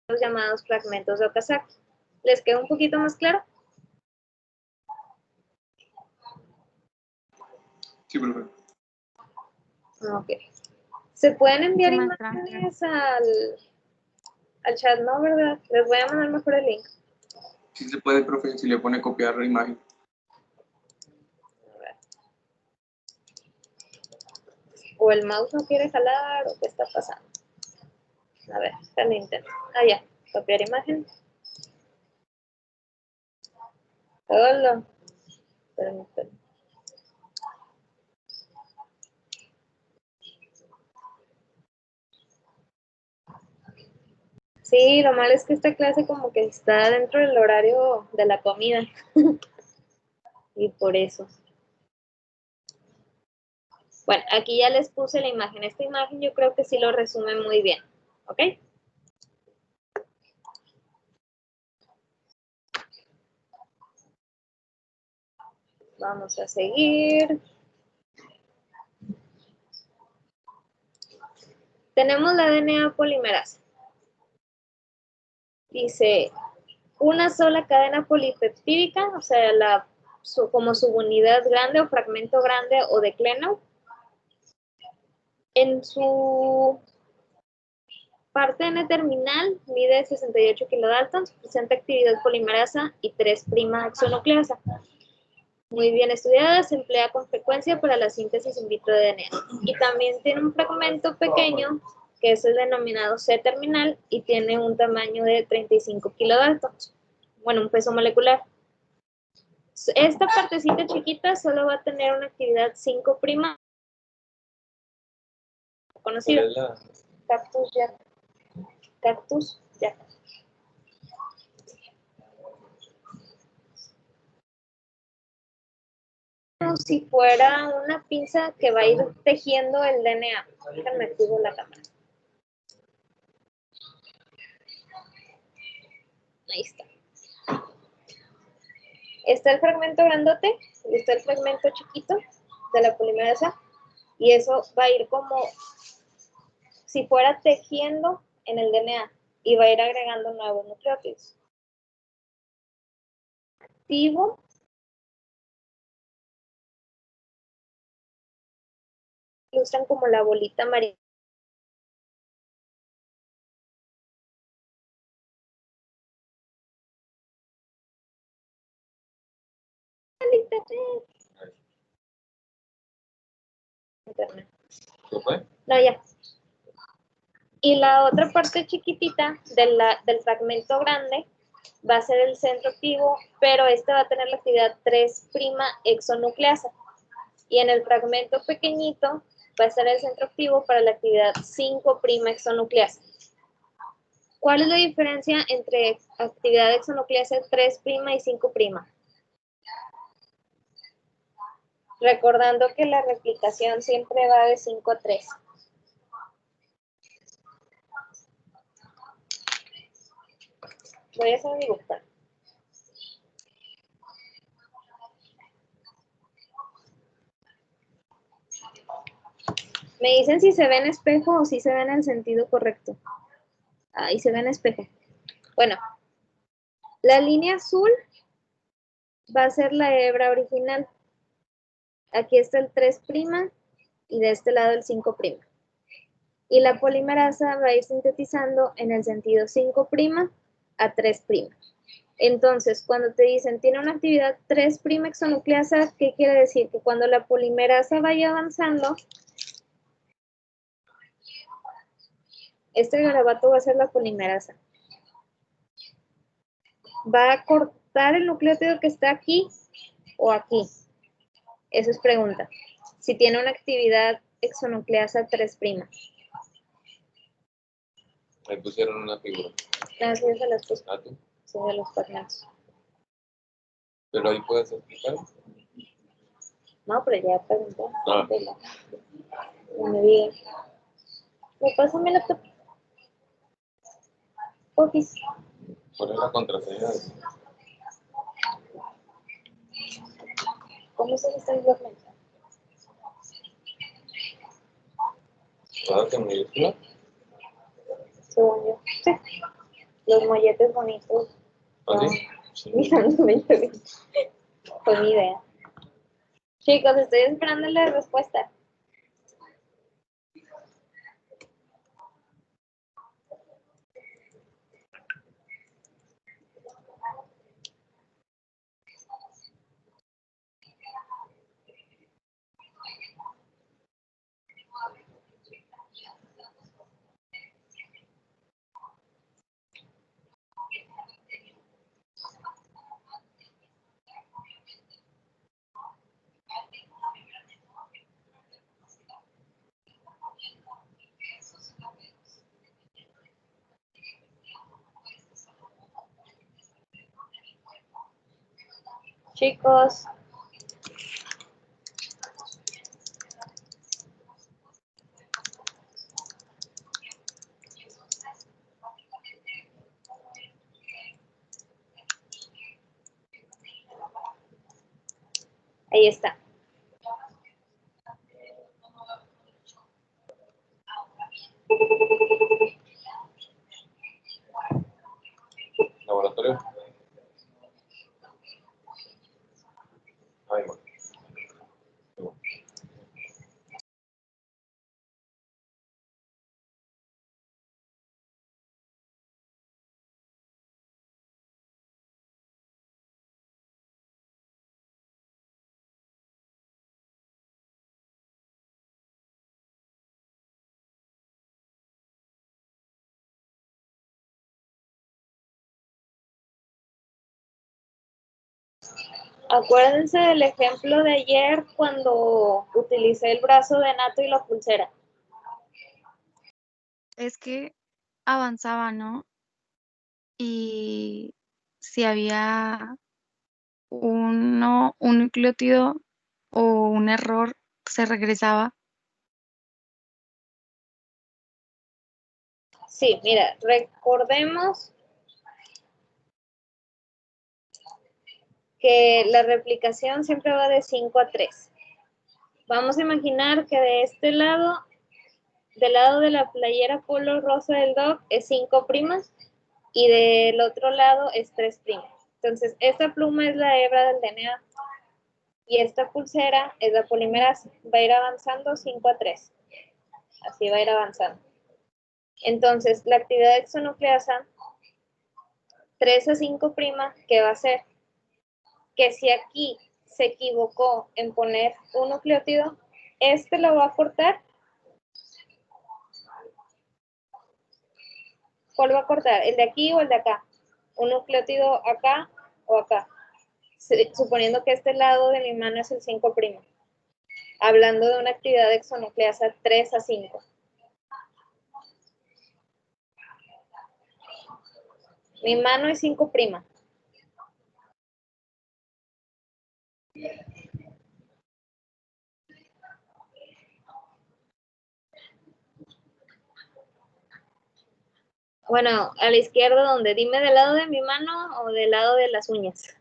los llamados fragmentos de Okazaki. ¿Les queda un poquito más claro? Sí, profe. Ok. ¿Se pueden enviar Sí, maestra. imágenes al chat, no, verdad? Les voy a mandar mejor el link. Sí se puede, profe, si le pone copiar la imagen. A ver. O el mouse no quiere jalar, o qué está pasando. A ver, el intento. Ah, ya. Copiar imagen. Hola. Permítanme. Sí, lo malo es que esta clase como que está dentro del horario de la comida. Y por eso. Bueno, aquí ya les puse la imagen. Esta imagen yo creo que sí lo resume muy bien. ¿Ok? Vamos a seguir. Tenemos la DNA polimerasa. Dice, una sola cadena polipeptídica, o sea, como subunidad grande o fragmento grande o decleno. En su parte N-terminal mide 68 kilodaltons, presenta actividad polimerasa y 3' exonucleasa. Muy bien estudiada, se emplea con frecuencia para la síntesis in vitro de DNA. Y también tiene un fragmento pequeño, que es el denominado C-terminal, y tiene un tamaño de 35 kilodaltons. Bueno, un peso molecular. Esta partecita chiquita solo va a tener una actividad 5' conocida. Cactus jack. Cactus jack. Como si fuera una pinza que va a ir tejiendo el DNA. Déjenme activo la cámara. Ahí está. Está el fragmento grandote y está el fragmento chiquito de la polimerasa, y eso va a ir como si fuera tejiendo en el DNA y va a ir agregando nuevos nucleótidos. Activo. Ilustran como la bolita amarilla. Internet. ¿Se fue? No, ya. Y la otra parte chiquitita del fragmento grande va a ser el centro activo, pero este va a tener la actividad 3' exonucleasa. Y en el fragmento pequeñito va a estar el centro activo para la actividad 5' exonucleasa. ¿Cuál es la diferencia entre actividad exonucleasa 3' y 5'? Recordando que la replicación siempre va de 5 a 3. Voy a hacer un dibujo. Me dicen si se ve en espejo o si se ve en el sentido correcto. Ahí se ve en espejo. Bueno, la línea azul va a ser la hebra original. Aquí está el 3' y de este lado el 5'. Y la polimerasa va a ir sintetizando en el sentido 5' a 3'. Entonces, cuando te dicen tiene una actividad 3' exonucleasa, ¿qué quiere decir? Que cuando la polimerasa vaya avanzando, este garabato va a ser la polimerasa. ¿Va a cortar el nucleótido que está aquí o aquí? Eso es pregunta. Si tiene una actividad exonucleasa 3'. Ahí pusieron una figura. Así es de las cosas. ¿Ah, tú? Sí, de los fragmentos. Pero ahí puedes explicar. No, pero ya pregunté. Ah. No me digan. ¿Me pasa mi laptop? Office. ¿Cuál es la contraseña? ¿Cómo se está el fragmento? ¿Todas en minúscula? Según yo. Sí. Los molletes bonitos. ¿Así? No, mirándome yo bien. Fue mi idea. Chicos, estoy esperando la respuesta. Chicos. Ahí está. Laboratorio. Ahí va. Acuérdense del ejemplo de ayer cuando utilicé el brazo de Nato y la pulsera. Es que avanzaba, ¿no? Y si había un nucleótido o un error, se regresaba. Sí, mira, recordemos que la replicación siempre va de 5 a 3. Vamos a imaginar que de este lado, del lado de la playera color rosa del dog, es 5' y del otro lado es 3'. Entonces, esta pluma es la hebra del DNA y esta pulsera es la polimerasa. Va a ir avanzando 5 a 3. Así va a ir avanzando. Entonces, la actividad exonucleasa 3 a 5', ¿qué va a hacer? Que si aquí se equivocó en poner un nucleótido, este lo va a cortar. ¿Cuál va a cortar? ¿El de aquí o el de acá? ¿Un nucleótido acá o acá? Suponiendo que este lado de mi mano es el 5'. Hablando de una actividad exonucleasa 3 a 5. Mi mano es 5'. Bueno, a la izquierda, donde dime del lado de mi mano o del lado de las uñas.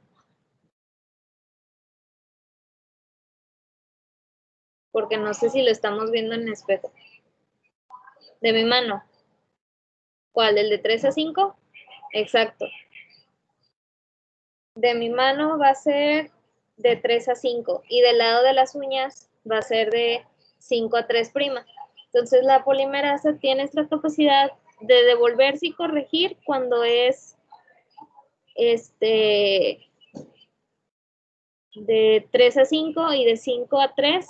Porque no sé si lo estamos viendo en el espejo. De mi mano. ¿Cuál? ¿Del de 3 a 5? Exacto. De mi mano va a ser de 3 a 5 y del lado de las uñas va a ser de 5 a 3'. Entonces la polimerasa tiene esta capacidad de devolverse y corregir cuando es de 3 a 5 y de 5 a 3.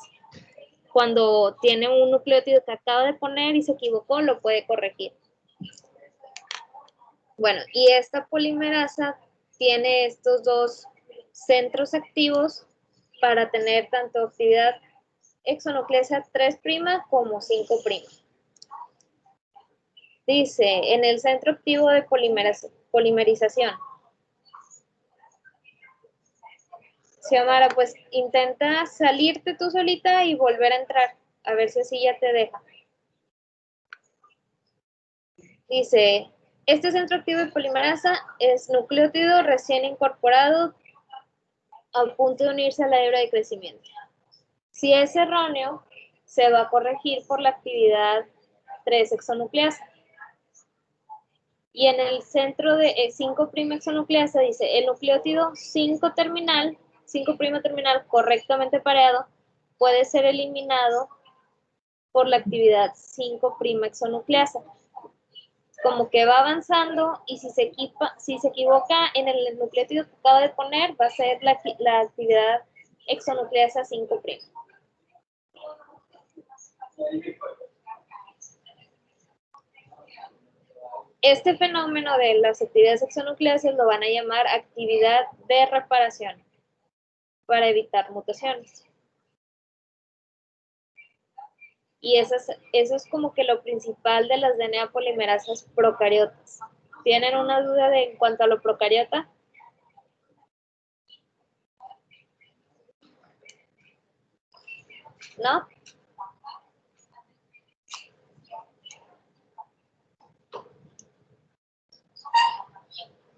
Cuando tiene un nucleótido que acaba de poner y se equivocó, lo puede corregir. Bueno, y esta polimerasa tiene estos dos centros activos para tener tanto actividad exonucleasa 3' como 5'. Dice, en el centro activo de polimerización. Xiomara, pues intenta salirte tú solita y volver a entrar, a ver si así ya te deja. Dice, este centro activo de polimerasa es nucleótido recién incorporado a punto de unirse a la hebra de crecimiento. Si es erróneo, se va a corregir por la actividad 3 exonucleasa. Y en el centro de 5' exonucleasa dice, el nucleótido 5' terminal correctamente pareado puede ser eliminado por la actividad 5' exonucleasa. Como que va avanzando y si se equivoca en el nucleótido que acaba de poner, va a ser la actividad exonucleasa 5'. Este fenómeno de las actividades exonucleases lo van a llamar actividad de reparación para evitar mutaciones. Y eso es como que lo principal de las DNA polimerasas procariotas. ¿Tienen una duda en cuanto a lo procariota? ¿No?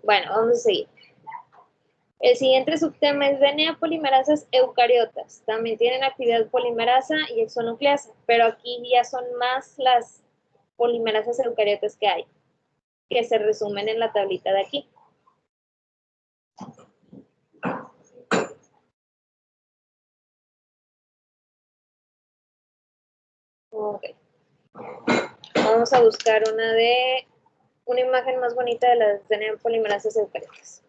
Bueno, vamos a seguir. El siguiente subtema es DNA polimerasas eucariotas. También tienen actividad polimerasa y exonucleasa, pero aquí ya son más las polimerasas eucariotas que hay, que se resumen en la tablita de aquí. Ok. Vamos a buscar una imagen más bonita de las DNA polimerasas eucariotas.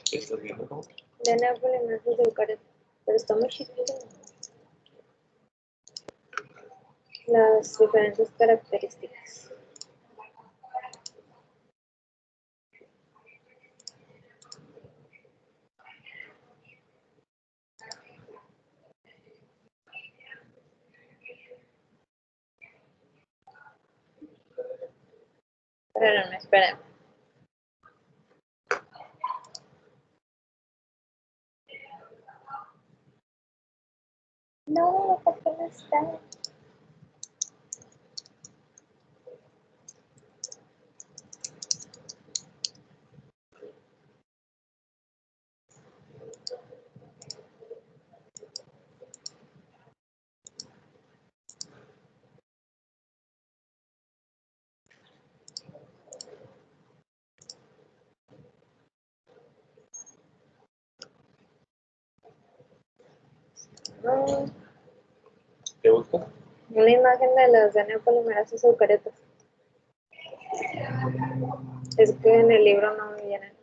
¿Qué estás viendo? ¿No? DNA polimerasas eucariotas, pero está muy chiquito. Las diferentes características. Pero no, espera. No, ¿por qué no está? No, ¿Qué buscas? una imagen de las DNA polimerasas eucariotas. Es que en el libro no me vienen.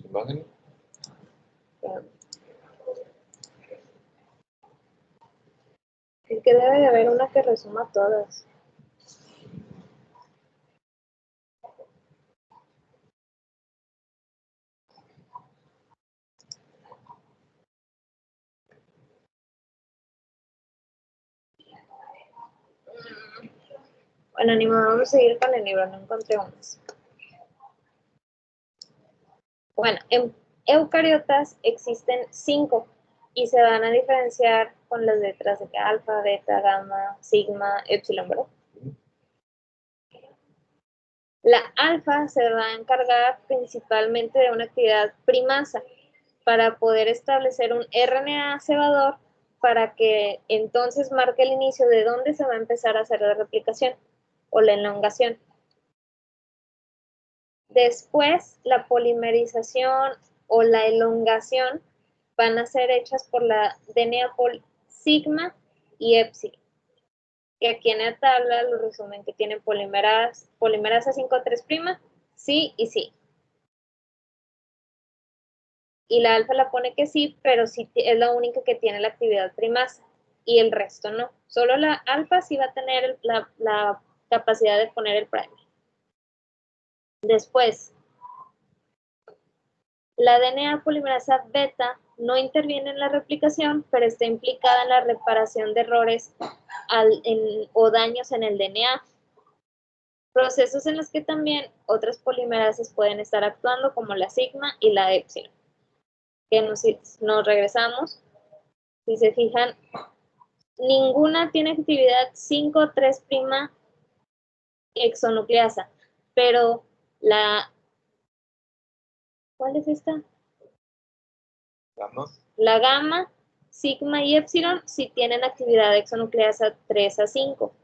¿Imagen? Es que debe de haber una que resuma todas. Bueno, ni modo, vamos a seguir con el libro, no encontré unas. Bueno, en eucariotas existen 5 y se van a diferenciar con las letras de alfa, beta, gamma, sigma, epsilon, ¿verdad? La alfa se va a encargar principalmente de una actividad primasa para poder establecer un RNA cebador para que entonces marque el inicio de dónde se va a empezar a hacer la replicación o la elongación. Después, la polimerización o la elongación van a ser hechas por la DNA sigma y epsilon, que aquí en la tabla lo resumen que tienen polimerasa 5'', sí y sí. Y la alfa la pone que sí, pero sí es la única que tiene la actividad primasa y el resto no. Solo la alfa sí va a tener la capacidad de poner el primer. Después, la DNA polimerasa beta no interviene en la replicación, pero está implicada en la reparación de errores o daños en el DNA. Procesos en los que también otras polimerases pueden estar actuando, como la sigma y la epsilon. Que nos regresamos. Si se fijan, ninguna tiene actividad 5,3' exonucleasa, pero ¿cuál es esta? Gamma. La gamma, sigma y epsilon sí tienen actividad exonucleasa 3 a 5.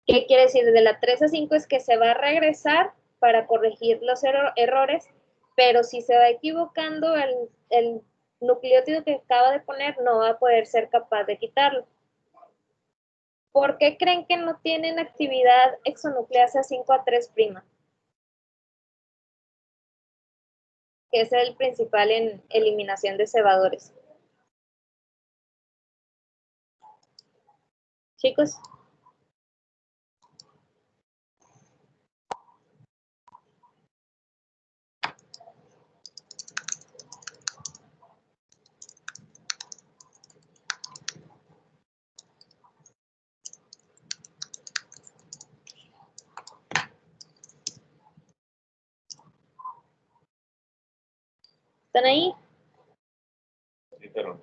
¿Qué quiere decir? De la 3 a 5 es que se va a regresar para corregir los errores, pero si se va equivocando el nucleótido que acaba de poner, no va a poder ser capaz de quitarlo. ¿Por qué creen que no tienen actividad exonucleasa 5,3'? Que es el principal en eliminación de cebadores. Chicos. ¿Están ahí? Sí, pero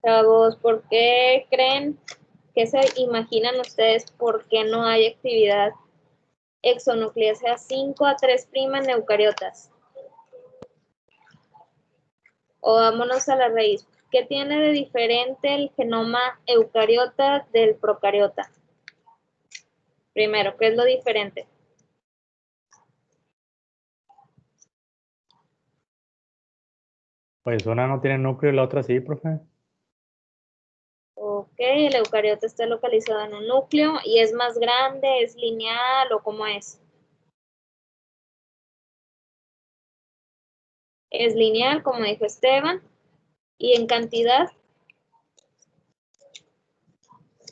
Chavos, ¿por qué creen que se imaginan ustedes por qué no hay actividad exonucleasa 5,3' en eucariotas? O vámonos a la raíz. ¿Qué tiene de diferente el genoma eucariota del procariota? Primero, ¿qué es lo diferente? Pues una no tiene núcleo y la otra sí, profe. Ok, el eucariota está localizado en un núcleo y es más grande, es lineal o cómo es. Es lineal, como dijo Esteban. Y en cantidad,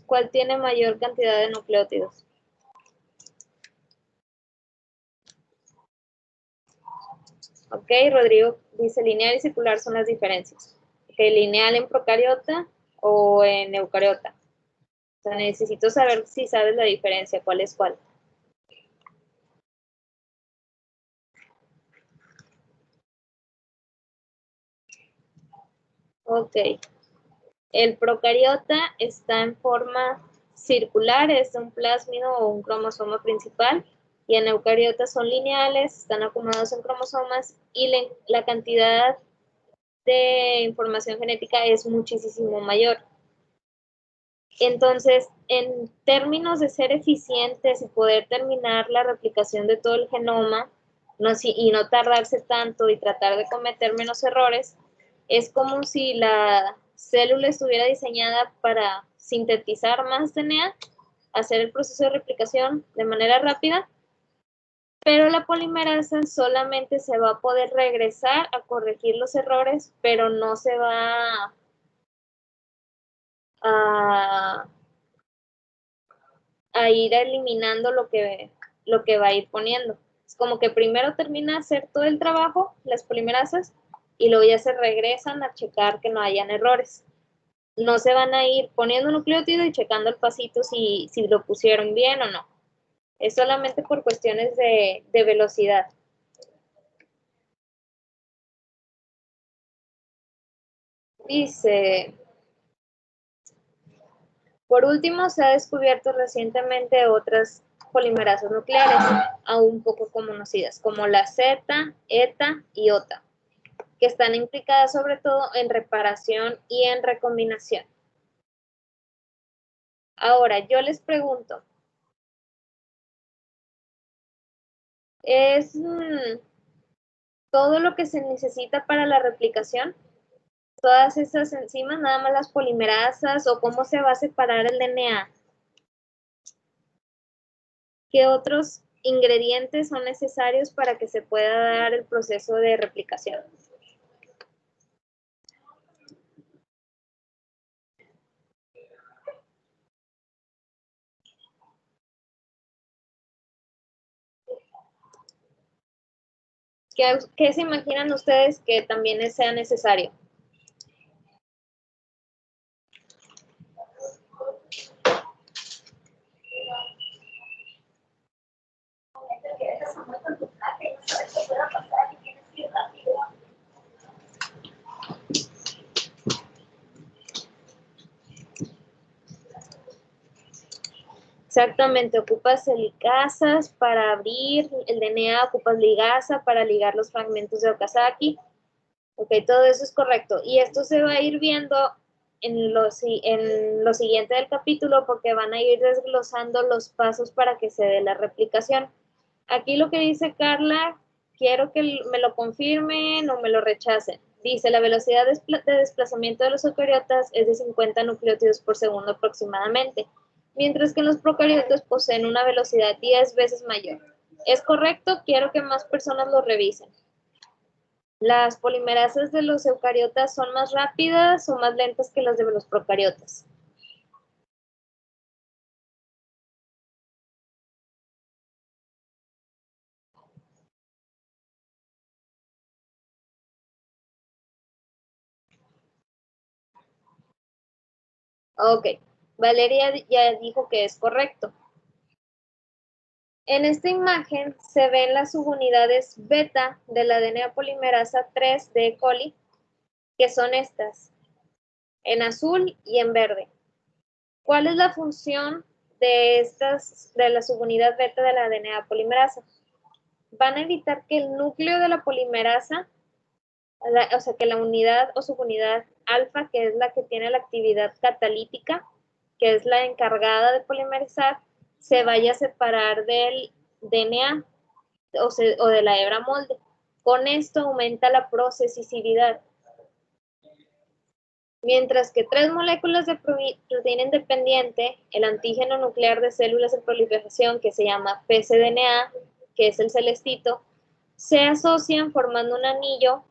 ¿cuál tiene mayor cantidad de nucleótidos? Ok, Rodrigo dice lineal y circular son las diferencias. Ok, lineal en procariota o en eucariota. O sea, necesito saber si sabes la diferencia, cuál es cuál. Ok, el procariota está en forma circular, es un plásmido o un cromosoma principal, y en eucariotas son lineales, están acomodados en cromosomas, y la cantidad de información genética es muchísimo mayor. Entonces, en términos de ser eficientes y poder terminar la replicación de todo el genoma, y no tardarse tanto y tratar de cometer menos errores, es como si la célula estuviera diseñada para sintetizar más DNA, hacer el proceso de replicación de manera rápida, pero la polimerasa solamente se va a poder regresar a corregir los errores, pero no se va a ir eliminando lo que va a ir poniendo. Es como que primero termina de hacer todo el trabajo, las polimerasas, y luego ya se regresan a checar que no hayan errores. No se van a ir poniendo un nucleótido y checando el pasito si lo pusieron bien o no. Es solamente por cuestiones de velocidad. Dice, por último, se ha descubierto recientemente otras polimerasas nucleares, aún poco conocidas, como la Z, ETA y OTA, que están implicadas sobre todo en reparación y en recombinación. Ahora, yo les pregunto, ¿es todo lo que se necesita para la replicación? ¿Todas esas enzimas, nada más las polimerasas, o cómo se va a separar el DNA? ¿Qué otros ingredientes son necesarios para que se pueda dar el proceso de replicación? ¿Qué se imaginan ustedes que también sea necesario? Exactamente, ocupas helicasas para abrir el DNA, ocupas ligasa para ligar los fragmentos de Okazaki. Ok, todo eso es correcto. Y esto se va a ir viendo en lo siguiente del capítulo porque van a ir desglosando los pasos para que se dé la replicación. Aquí lo que dice Carla, quiero que me lo confirmen o me lo rechacen. Dice, la velocidad de desplazamiento de los eucariotas es de 50 nucleótidos por segundo aproximadamente, mientras que los procariotas poseen una velocidad 10 veces mayor. ¿Es correcto? Quiero que más personas lo revisen. ¿Las polimerasas de los eucariotas son más rápidas o más lentas que las de los procariotas? Ok, Valeria ya dijo que es correcto. En esta imagen se ven las subunidades beta de la DNA polimerasa 3 de E. coli, que son estas, en azul y en verde. ¿Cuál es la función de la subunidad beta de la DNA polimerasa? Van a evitar que el núcleo de la polimerasa, o sea, que la unidad o subunidad alfa, que es la que tiene la actividad catalítica, que es la encargada de polimerizar, se vaya a separar del DNA o de la hebra molde. Con esto aumenta la procesisividad. Mientras que 3 moléculas de proteína independiente, el antígeno nuclear de células en proliferación, que se llama pcDNA, que es el celestito, se asocian formando un anillo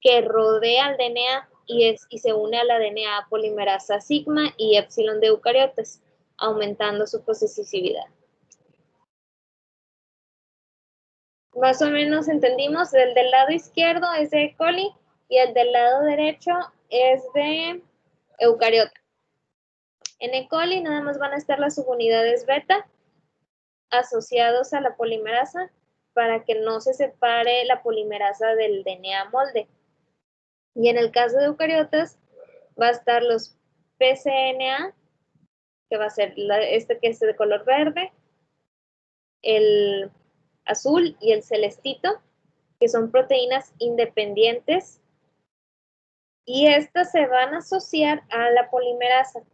que rodea al DNA y se une a la DNA polimerasa sigma y epsilon de eucariotas, aumentando su procesisividad. Más o menos entendimos, el del lado izquierdo es de E. coli y el del lado derecho es de eucariota. En E. coli nada más van a estar las subunidades beta asociados a la polimerasa para que no se separe la polimerasa del DNA molde. Y en el caso de eucariotas va a estar los pCNA, que va a ser este que es de color verde, el azul y el celestito, que son proteínas independientes, y estas se van a asociar a la polimerasa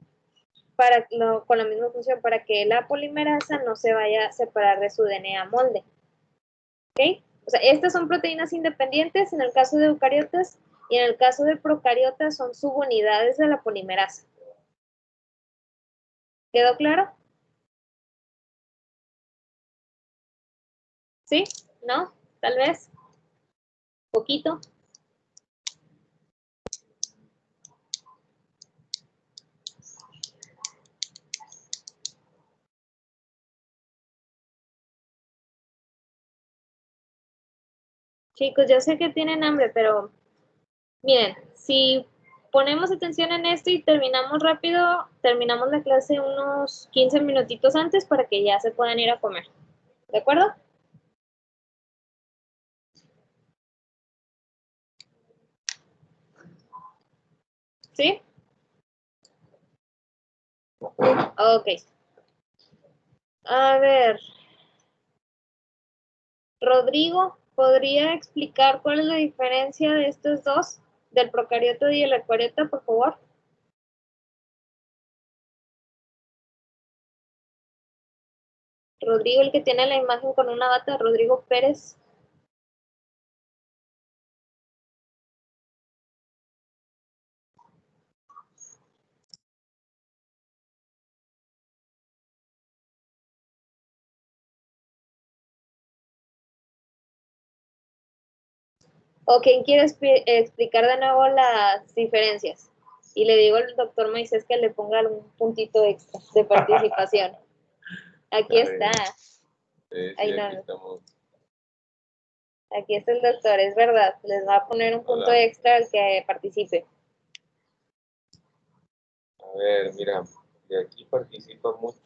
con la misma función, para que la polimerasa no se vaya a separar de su DNA molde. ¿Ok? O sea, estas son proteínas independientes en el caso de eucariotas, y en el caso de procariotas son subunidades de la polimerasa. ¿Quedó claro? ¿Sí? ¿No? Tal vez. Poquito. Chicos, yo sé que tienen hambre, pero miren, si ponemos atención en esto y terminamos rápido, terminamos la clase unos 15 minutitos antes para que ya se puedan ir a comer. ¿De acuerdo? ¿Sí? Ok. A ver. Rodrigo, ¿podría explicar cuál es la diferencia de estos dos, del procariota y el eucariota, por favor? Rodrigo, el que tiene la imagen con una bata, Rodrigo Pérez. ¿O quién quiere explicar de nuevo las diferencias? Y le digo al doctor Moisés que le ponga un puntito extra de participación. Aquí está. Sí, Ahí aquí no. estamos. Aquí está el doctor, es verdad. Les va a poner un punto Hola. extra al que participe. A ver, mira, de aquí participa mucho.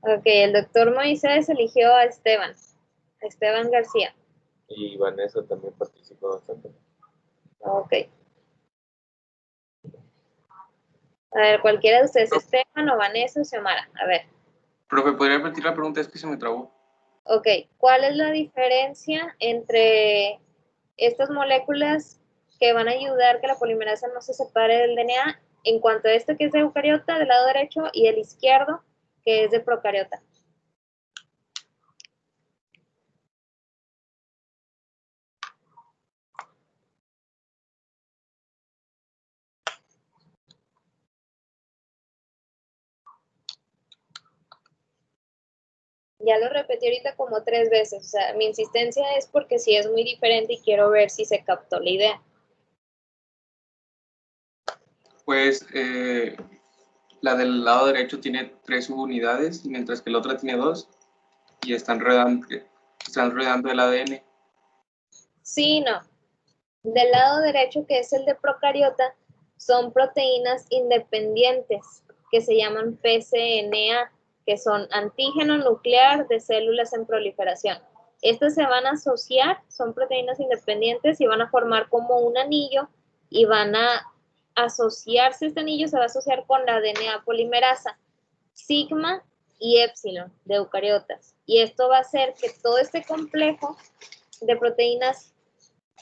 Ok, el doctor Moisés eligió a Esteban García. Y Vanessa también participa bastante. Ok. A ver, cualquiera de ustedes, Esteban o Vanessa o Xiomara. A ver. Profe, ¿podría repetir la pregunta? Es que se me trabó. Ok, ¿cuál es la diferencia entre estas moléculas que van a ayudar que la polimerasa no se separe del DNA en cuanto a este que es de eucariota del lado derecho y el izquierdo que es de procariota? Ya lo repetí ahorita como 3 veces, o sea, mi insistencia es porque sí es muy diferente y quiero ver si se captó la idea. Pues la del lado derecho tiene 3 subunidades, mientras que la otra tiene 2 y están rodeando el ADN. Sí, no. Del lado derecho, que es el de procariota, son proteínas independientes que se llaman pCNA, que son antígeno nuclear de células en proliferación. Estas se van a asociar, son proteínas independientes y van a formar como un anillo y van a asociarse, este anillo se va a asociar con la DNA polimerasa, sigma y épsilon de eucariotas. Y esto va a hacer que todo este complejo de proteínas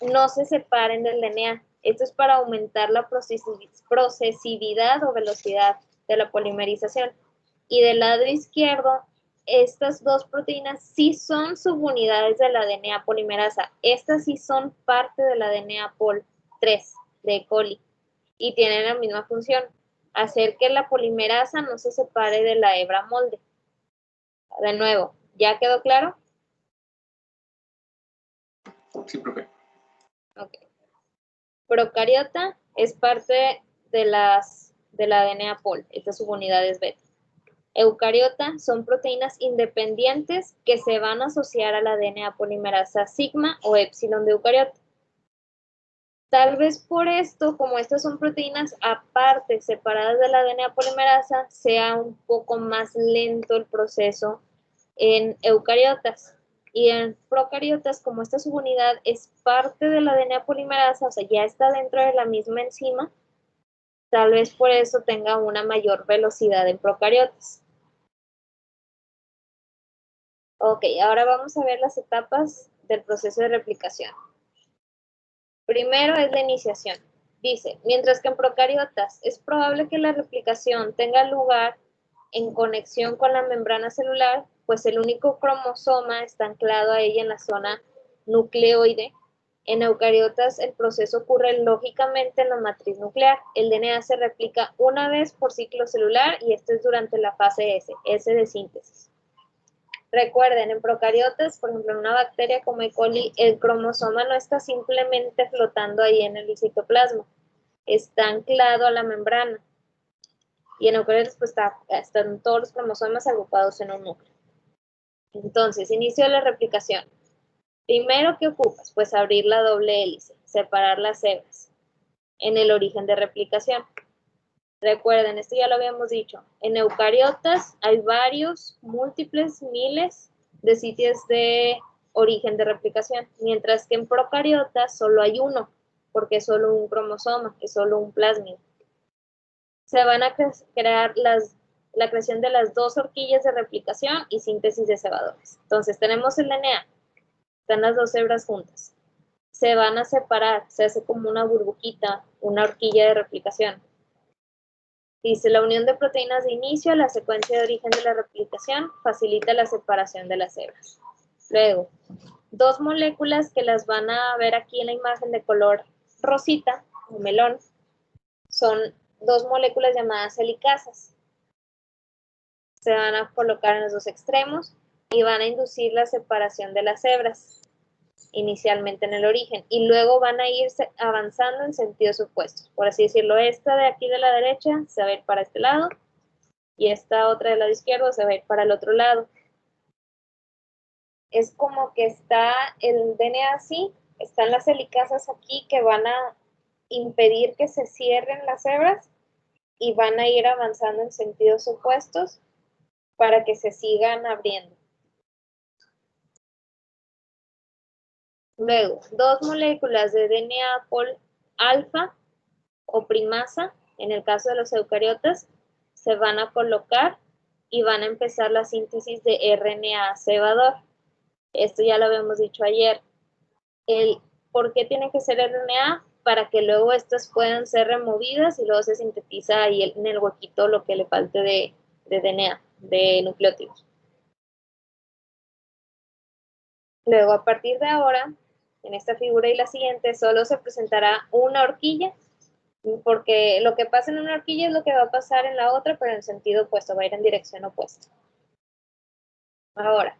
no se separen del DNA. Esto es para aumentar la procesividad o velocidad de la polimerización. Y del lado izquierdo, estas dos proteínas sí son subunidades de la DNA polimerasa. Estas sí son parte de la DNA Pol3 de E. coli y tienen la misma función, hacer que la polimerasa no se separe de la hebra molde. De nuevo, ¿ya quedó claro? Sí, profe. Ok. Procariota es parte de la DNA Pol, estas subunidades beta. Eucariota son proteínas independientes que se van a asociar a la DNA polimerasa sigma o épsilon de eucariota. Tal vez por esto, como estas son proteínas aparte, separadas de la DNA polimerasa, sea un poco más lento el proceso en eucariotas. Y en procariotas, como esta subunidad es parte de la DNA polimerasa, o sea, ya está dentro de la misma enzima, tal vez por eso tenga una mayor velocidad en procariotas. Ok, ahora vamos a ver las etapas del proceso de replicación. Primero es la iniciación. Dice, mientras que en procariotas es probable que la replicación tenga lugar en conexión con la membrana celular, pues el único cromosoma está anclado a ella en la zona nucleoide. En eucariotas el proceso ocurre lógicamente en la matriz nuclear. El DNA se replica una vez por ciclo celular y esto es durante la fase S de síntesis. Recuerden, en procariotas, por ejemplo, en una bacteria como E. coli, el cromosoma no está simplemente flotando ahí en el citoplasma, está anclado a la membrana. Y en eucariotas, pues están todos los cromosomas agrupados en un núcleo. Entonces, inicio de la replicación. Primero, ¿qué ocupas? Pues abrir la doble hélice, separar las hebras en el origen de replicación. Recuerden, esto ya lo habíamos dicho, en eucariotas hay varios, múltiples, miles de sitios de origen de replicación, mientras que en procariotas solo hay uno, porque es solo un cromosoma, es solo un plásmido. Se van a crear la creación de las dos horquillas de replicación y síntesis de cebadores. Entonces tenemos el DNA, están las dos hebras juntas. Se van a separar, se hace como una burbujita, una horquilla de replicación. Dice, la unión de proteínas de inicio a la secuencia de origen de la replicación facilita la separación de las hebras. Luego, dos moléculas que las van a ver aquí en la imagen de color rosita o melón, son dos moléculas llamadas helicasas. Se van a colocar en los dos extremos y van a inducir la separación de las hebras, inicialmente en el origen, y luego van a ir avanzando en sentidos opuestos. Por así decirlo, esta de aquí de la derecha se va a ir para este lado, y esta otra del lado izquierdo se va a ir para el otro lado. Es como que está el DNA así, están las helicasas aquí que van a impedir que se cierren las hebras y van a ir avanzando en sentidos opuestos para que se sigan abriendo. Luego, dos moléculas de DNA Pol alfa o primasa, en el caso de los eucariotas, se van a colocar y van a empezar la síntesis de RNA cebador. Esto ya lo habíamos dicho ayer. ¿Por qué tiene que ser RNA? Para que luego estas puedan ser removidas y luego se sintetiza ahí en el huequito lo que le falte de DNA, de nucleótidos. Luego, a partir de ahora, en esta figura y la siguiente, solo se presentará una horquilla, porque lo que pasa en una horquilla es lo que va a pasar en la otra, pero en sentido opuesto, va a ir en dirección opuesta. Ahora,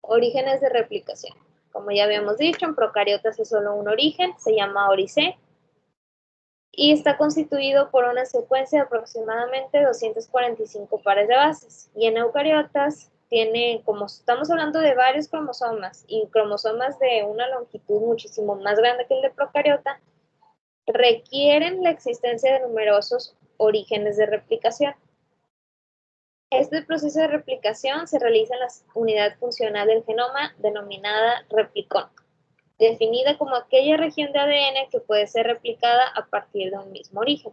orígenes de replicación. Como ya habíamos dicho, en procariotas es solo un origen, se llama ORIC, y está constituido por una secuencia de aproximadamente 245 pares de bases. Y en eucariotas tiene, como estamos hablando de varios cromosomas, y cromosomas de una longitud muchísimo más grande que el de procariota, requieren la existencia de numerosos orígenes de replicación. Este proceso de replicación se realiza en la unidad funcional del genoma denominada replicón, definida como aquella región de ADN que puede ser replicada a partir de un mismo origen.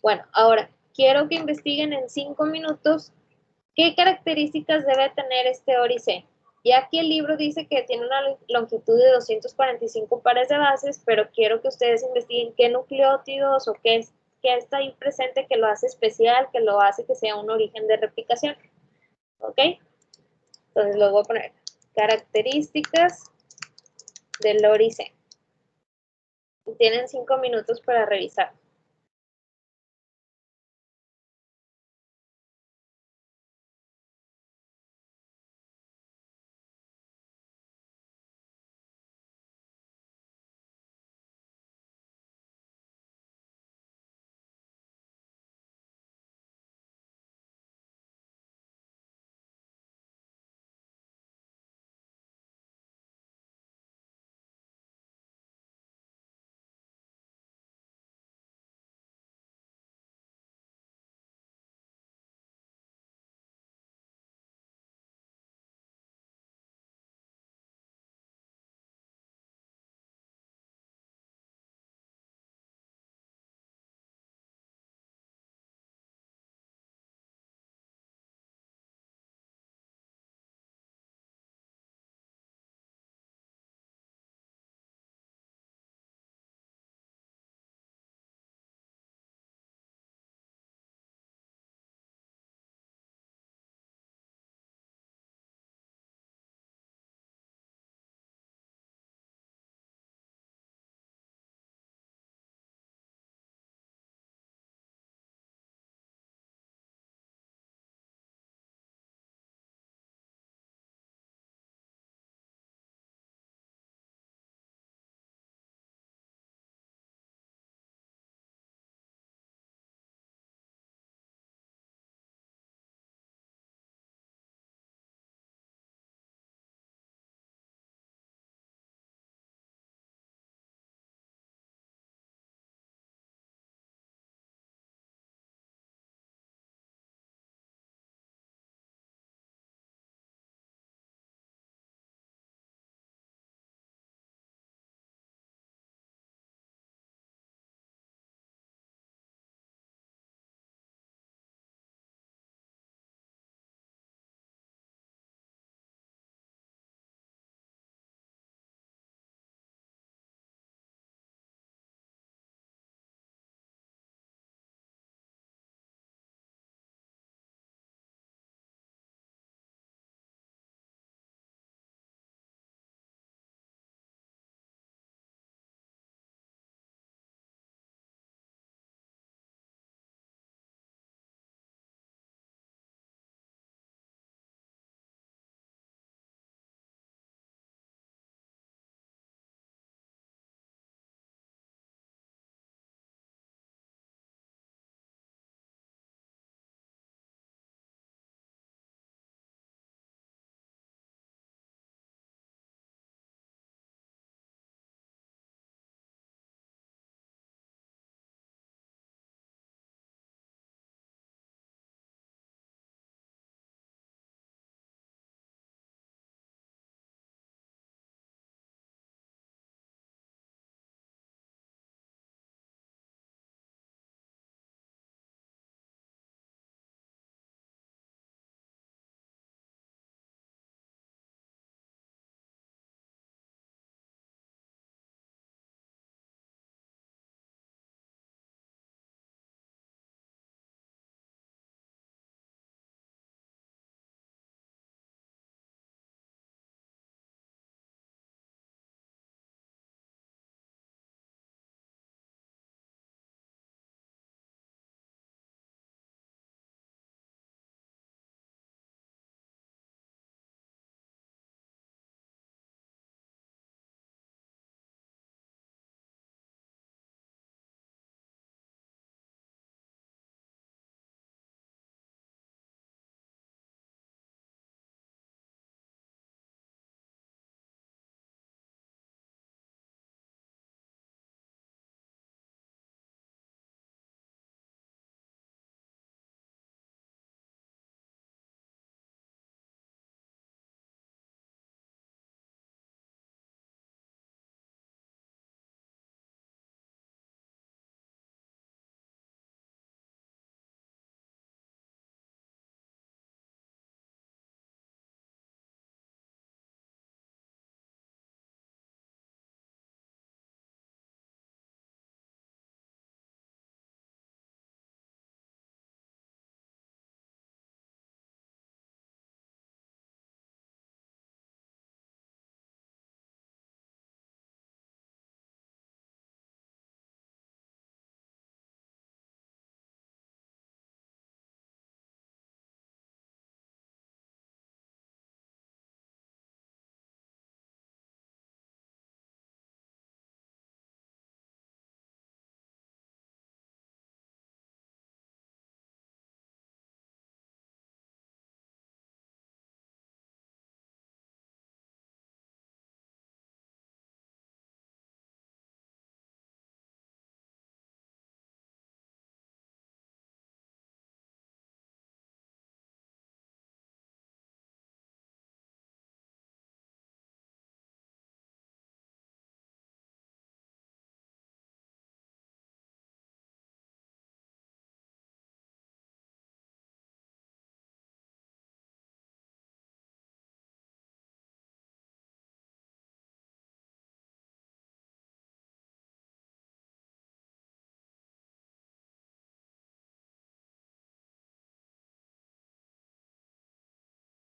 Bueno, ahora quiero que investiguen en 5 minutos qué características debe tener este ORIC. Y aquí el libro dice que tiene una longitud de 245 pares de bases, pero quiero que ustedes investiguen qué nucleótidos o qué está ahí presente que lo hace especial, que lo hace que sea un origen de replicación. ¿Ok? Entonces lo voy a poner. Características del ORIC. Tienen 5 minutos para revisar.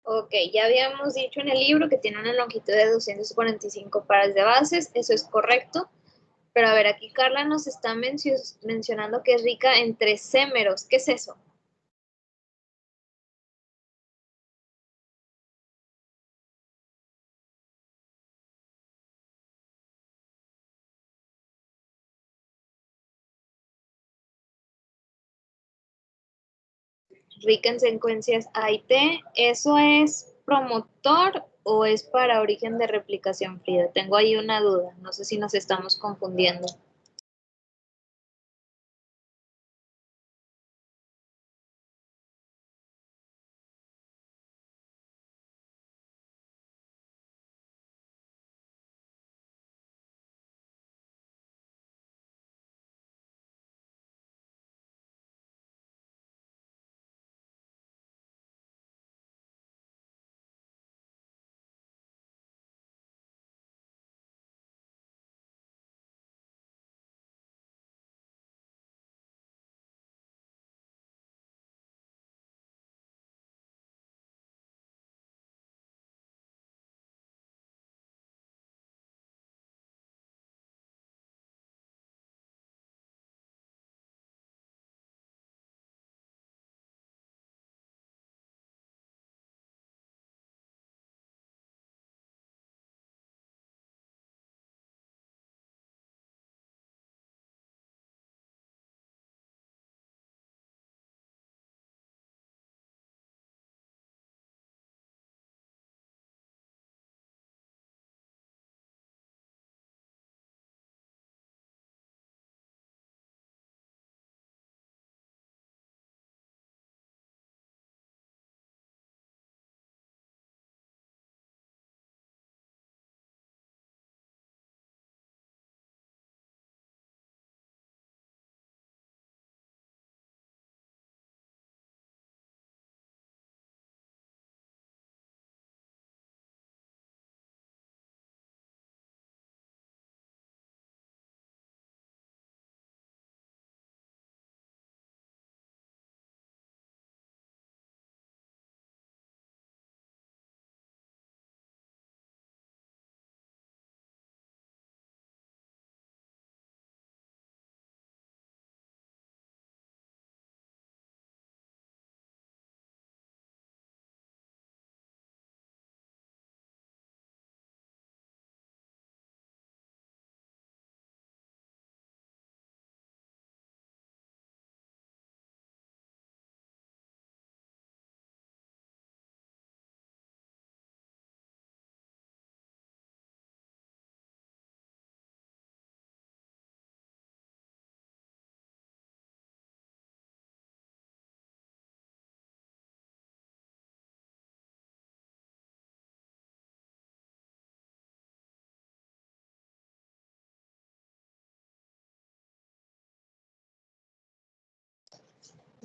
Ok, ya habíamos dicho en el libro que tiene una longitud de 245 pares de bases, eso es correcto. Pero a ver, aquí Carla nos está mencionando que es rica en tresémeros. ¿Qué es eso? Rica en secuencias A y T. ¿Eso es promotor o es para origen de replicación, Frida? Tengo ahí una duda. No sé si nos estamos confundiendo.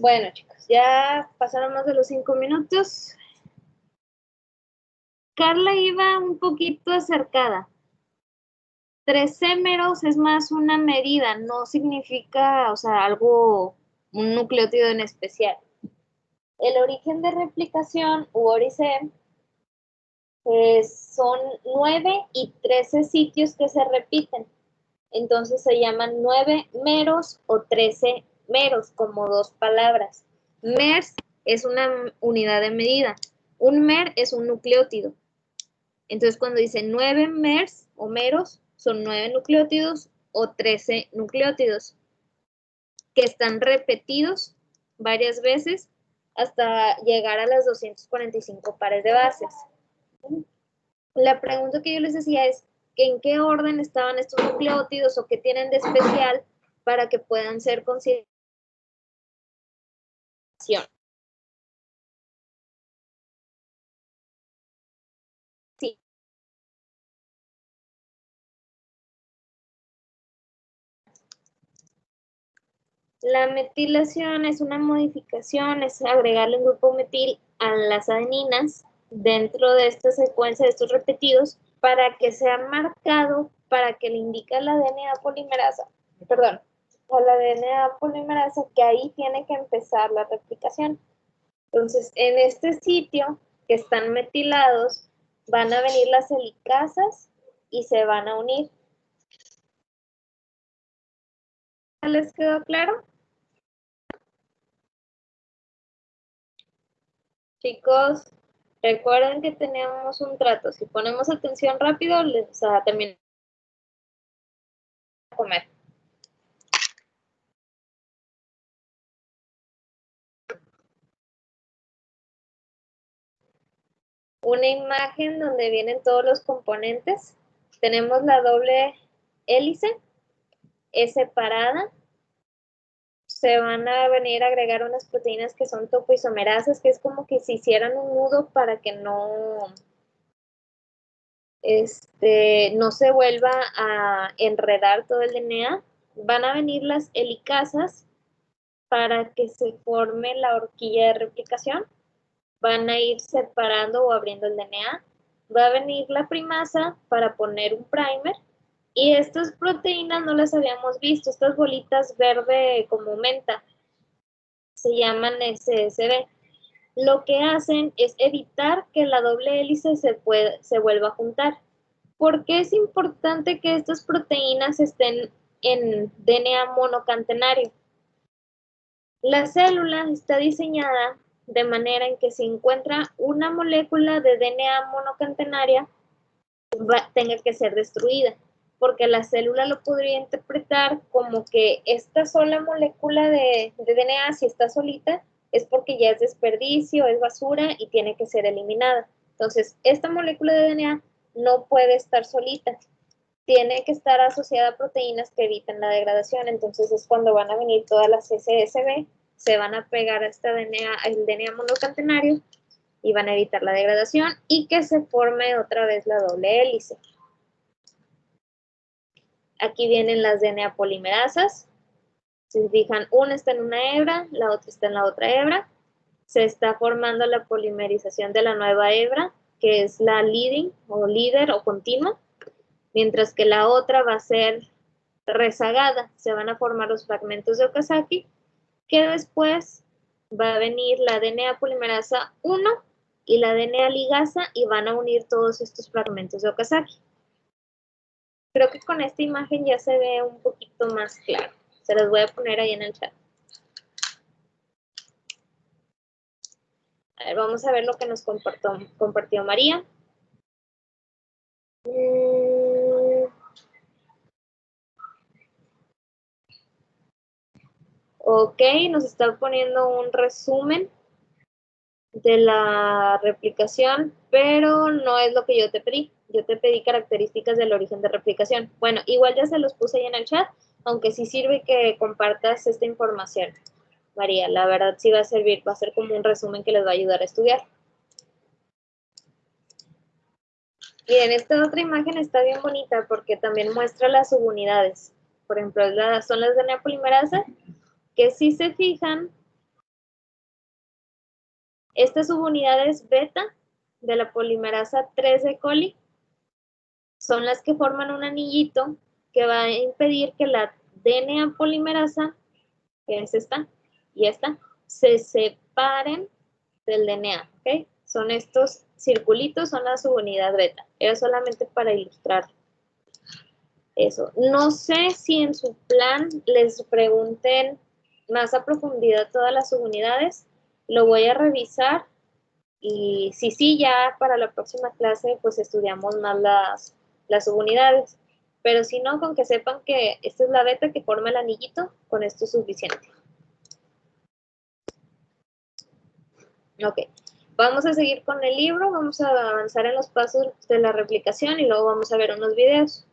Bueno, chicos, ya pasaron más de los 5 minutos. Carla iba un poquito acercada. Tresémeros es más una medida, no significa, o sea, algo, un nucleótido en especial. El origen de replicación, u ORICE, son 9 y 13 sitios que se repiten. Entonces se llaman 9 meros o 13 meros, como dos palabras. Mers es una unidad de medida. Un mer es un nucleótido. Entonces cuando dice 9 mers o meros, son 9 nucleótidos o 13 nucleótidos que están repetidos varias veces hasta llegar a las 245 pares de bases. La pregunta que yo les decía es, ¿en qué orden estaban estos nucleótidos o qué tienen de especial para que puedan ser considerados? Sí. La metilación es una modificación, es agregarle un grupo metil a las adeninas dentro de esta secuencia de estos repetidos para que sea marcado, para que le indique a la DNA polimerasa, perdón, a la DNA polimerasa que ahí tiene que empezar la replicación. Entonces, en este sitio que están metilados, van a venir las helicasas y se van a unir. ¿Les quedó claro? Chicos, recuerden que tenemos un trato. Si ponemos atención rápido, les terminamos a comer. Una imagen donde vienen todos los componentes. Tenemos la doble hélice, es separada. Se van a venir a agregar unas proteínas que son topoisomerasas, que es como que se hicieran un nudo para que no se vuelva a enredar todo el DNA. Van a venir las helicasas para que se forme la horquilla de replicación. Van a ir separando o abriendo el DNA. Va a venir la primasa para poner un primer. Y estas proteínas no las habíamos visto. Estas bolitas verde como menta se llaman SSB. Lo que hacen es evitar que la doble hélice se vuelva a juntar. ¿Por qué es importante que estas proteínas estén en DNA monocatenario? La célula está diseñada de manera en que si encuentra una molécula de DNA monocatenaria, tenga que ser destruida, porque la célula lo podría interpretar como que esta sola molécula de DNA, si está solita, es porque ya es desperdicio, es basura y tiene que ser eliminada. Entonces, esta molécula de DNA no puede estar solita, tiene que estar asociada a proteínas que eviten la degradación. Entonces es cuando van a venir todas las SSB, se van a pegar a el DNA monocatenario y van a evitar la degradación y que se forme otra vez la doble hélice. Aquí vienen las DNA polimerasas. Si se fijan, una está en una hebra, la otra está en la otra hebra. Se está formando la polimerización de la nueva hebra, que es la leading o líder o continua, mientras que la otra va a ser rezagada. Se van a formar los fragmentos de Okazaki, que después va a venir la DNA polimerasa 1 y la DNA ligasa y van a unir todos estos fragmentos de Okazaki. Creo que con esta imagen ya se ve un poquito más claro. Se las voy a poner ahí en el chat. A ver, vamos a ver lo que nos compartió María. Ok, nos está poniendo un resumen de la replicación, pero no es lo que yo te pedí. Yo te pedí características del origen de replicación. Bueno, igual ya se los puse ahí en el chat, aunque sí sirve que compartas esta información, María. La verdad sí va a servir, va a ser como un resumen que les va a ayudar a estudiar. Miren, esta otra imagen está bien bonita porque también muestra las subunidades. Por ejemplo, son las DNA polimerasa, que si se fijan, estas subunidades beta de la polimerasa 3 de coli son las que forman un anillito que va a impedir que la DNA polimerasa, que es esta y esta, se separen del DNA, ¿ok? Son estos circulitos, son la subunidad beta. Era solamente para ilustrar eso. No sé si en su plan les pregunten más a profundidad todas las subunidades. Lo voy a revisar y si sí, ya para la próxima clase pues estudiamos más las subunidades. Pero si no, con que sepan que esta es la beta que forma el anillito, con esto es suficiente. Ok, vamos a seguir con el libro, vamos a avanzar en los pasos de la replicación y luego vamos a ver unos videos.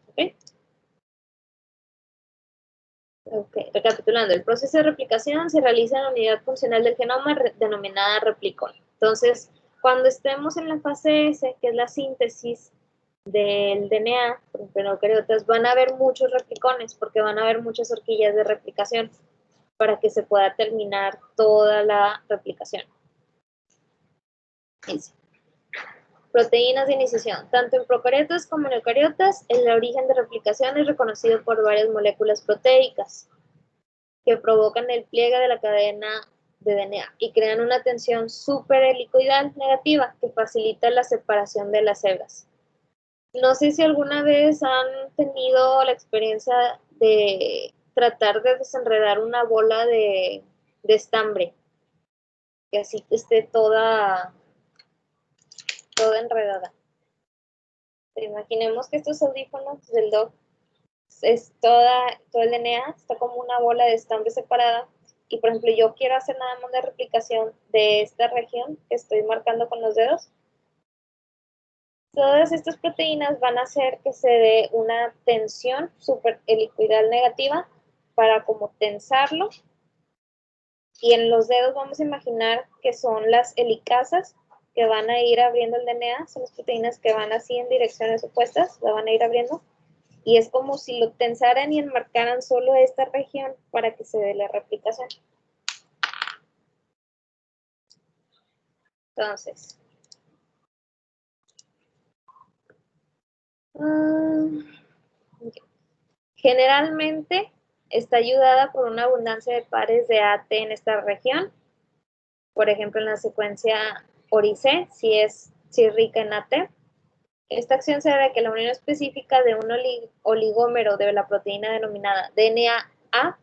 Ok, recapitulando, el proceso de replicación se realiza en la unidad funcional del genoma denominada replicón. Entonces, cuando estemos en la fase S, que es la síntesis del DNA, por ejemplo, en eucariotas, van a haber muchos replicones porque van a haber muchas horquillas de replicación para que se pueda terminar toda la replicación. Proteínas de iniciación. Tanto en procariotas como en eucariotas, el origen de replicación es reconocido por varias moléculas proteicas que provocan el pliegue de la cadena de DNA y crean una tensión superhelicoidal negativa que facilita la separación de las hebras. No sé si alguna vez han tenido la experiencia de tratar de desenredar una bola de estambre, que así esté toda enredada. Imaginemos que estos audífonos del dock es todo el DNA, está como una bola de estambre separada. Y por ejemplo, yo quiero hacer nada más la replicación de esta región que estoy marcando con los dedos. Todas estas proteínas van a hacer que se dé una tensión superhelicoidal negativa para como tensarlo. Y en los dedos vamos a imaginar que son las helicasas que van a ir abriendo el DNA, son las proteínas que van así en direcciones opuestas, la van a ir abriendo. Y es como si lo tensaran y enmarcaran solo esta región para que se dé la replicación. Entonces, generalmente está ayudada por una abundancia de pares de AT en esta región. Por ejemplo, en la secuencia ORIC, si es rica en AT. Esta acción se debe a que la unión específica de un oligómero de la proteína denominada DNA-A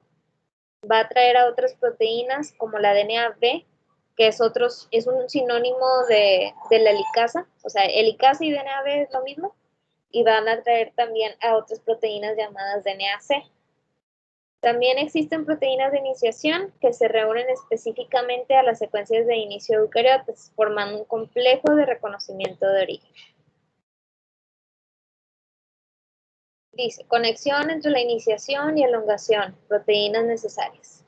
va a atraer a otras proteínas como la DNA-B, que es un sinónimo de la helicasa, o sea, helicasa y DNA-B es lo mismo, y van a atraer también a otras proteínas llamadas DNA-C. También existen proteínas de iniciación que se reúnen específicamente a las secuencias de inicio de eucariotas, formando un complejo de reconocimiento de origen. Dice, conexión entre la iniciación y elongación, proteínas necesarias.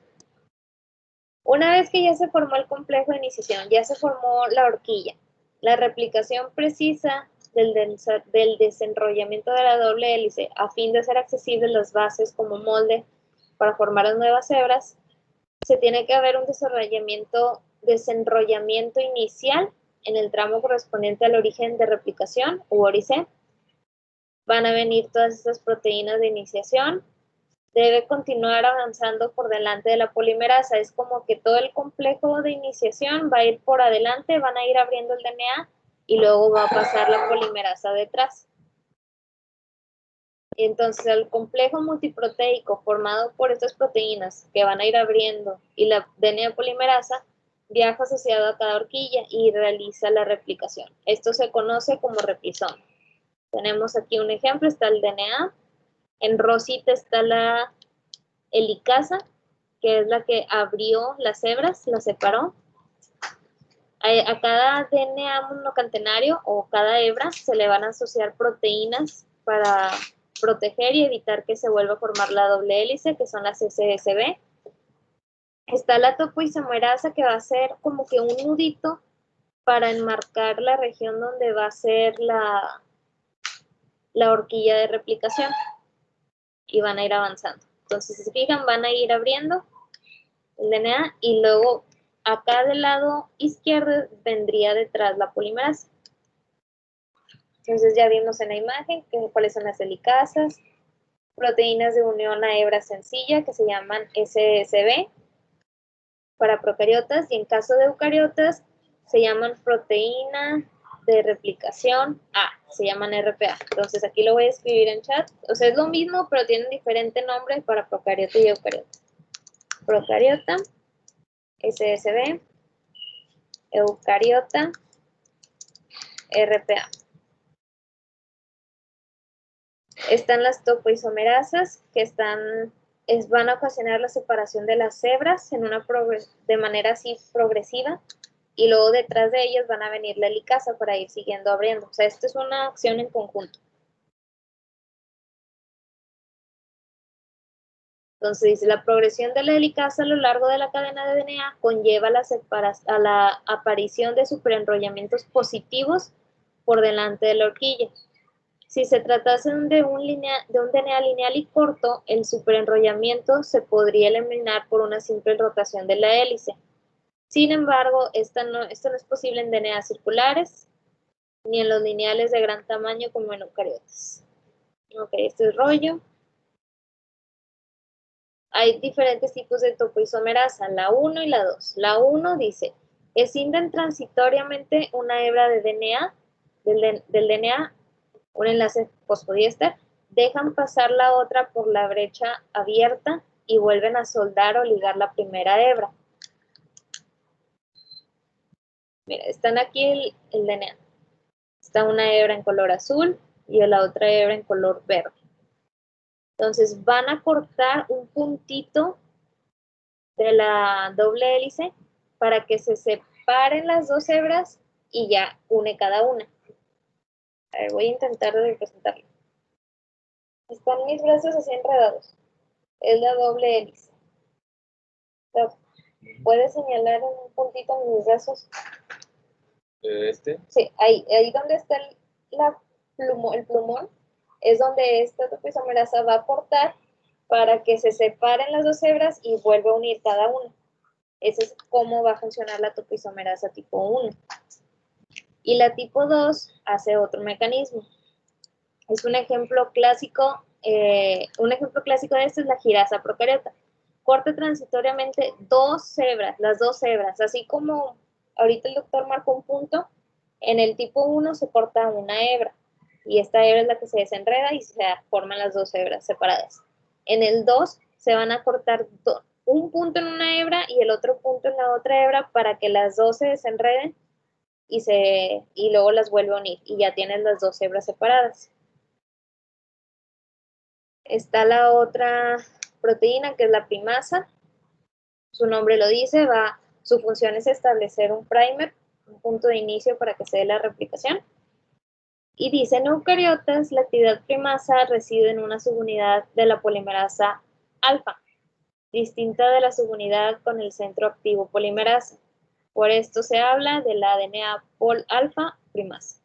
Una vez que ya se formó el complejo de iniciación, ya se formó la horquilla, la replicación precisa del desenrollamiento de la doble hélice a fin de hacer accesibles las bases como molde para formar las nuevas hebras, se tiene que haber un desenrollamiento inicial en el tramo correspondiente al origen de replicación u ORIC. Van a venir todas estas proteínas de iniciación. Debe continuar avanzando por delante de la polimerasa. Es como que todo el complejo de iniciación va a ir por adelante, van a ir abriendo el DNA y luego va a pasar la polimerasa detrás. Entonces, el complejo multiproteico formado por estas proteínas que van a ir abriendo y la DNA polimerasa viaja asociado a cada horquilla y realiza la replicación. Esto se conoce como replisoma. Tenemos aquí un ejemplo, está el DNA. En rosita está la helicasa, que es la que abrió las hebras, las separó. A cada DNA monocatenario o cada hebra se le van a asociar proteínas para proteger y evitar que se vuelva a formar la doble hélice, que son las SSB. Está la topoisomerasa, que va a ser como que un nudito para enmarcar la región donde va a ser la horquilla de replicación. Y van a ir avanzando. Entonces, si se fijan, van a ir abriendo el DNA y luego acá del lado izquierdo vendría detrás la polimerasa. Entonces ya vimos en la imagen cuáles son las helicasas, proteínas de unión a hebra sencilla que se llaman SSB para procariotas, y en caso de eucariotas se llaman proteína de replicación A, se llaman RPA. Entonces aquí lo voy a escribir en chat. O sea, es lo mismo, pero tienen diferente nombre para procariota y eucariota. Procariota, SSB, eucariota, RPA. Están las topoisomerasas, que van a ocasionar la separación de las hebras de manera así progresiva, y luego detrás de ellas van a venir la helicasa para ir siguiendo abriendo. O sea, esto es una acción en conjunto. Entonces dice, la progresión de la helicasa a lo largo de la cadena de DNA conlleva a la aparición de superenrollamientos positivos por delante de la horquilla. Si se tratase de un DNA lineal y corto, el superenrollamiento se podría eliminar por una simple rotación de la hélice. Sin embargo, esto no es posible en DNA circulares, ni en los lineales de gran tamaño como en eucariotas. Ok, este es rollo. hay diferentes tipos de topoisomerasa, la 1 y la 2. La 1 dice, escinden transitoriamente una hebra de DNA, del DNA, un enlace fosfodiéster, dejan pasar la otra por la brecha abierta y vuelven a soldar o ligar la primera hebra. Mira, están aquí el DNA. Está una hebra en color azul y la otra hebra en color verde. Entonces van a cortar un puntito de la doble hélice para que se separen las dos hebras y ya une cada una. A ver, voy a intentar representarlo. Están mis brazos así enredados. Es la doble hélice. ¿Puedes señalar un puntito en mis brazos? ¿Este? Sí, ahí donde está el plumón, es donde esta topoisomerasa va a cortar para que se separen las dos hebras y vuelva a unir cada una. Ese es cómo va a funcionar la topoisomerasa tipo 1. Y la tipo 2 hace otro mecanismo. Es un ejemplo clásico de esto es la girasa procariota. Corta transitoriamente las dos hebras, así como ahorita el doctor marcó un punto, en el tipo 1 se corta una hebra, y esta hebra es la que se desenreda y se forman las dos hebras separadas. En el 2 se van a cortar un punto en una hebra y el otro punto en la otra hebra para que las dos se desenreden y luego las vuelve a unir, y ya tienes las dos hebras separadas. Está la otra proteína que es la primasa. Su nombre lo dice, su función es establecer un primer, un punto de inicio para que se dé la replicación. Y dice, en eucariotas, la actividad primasa reside en una subunidad de la polimerasa alfa, distinta de la subunidad con el centro activo polimerasa. Por esto se habla de la DNA pol alfa primasa.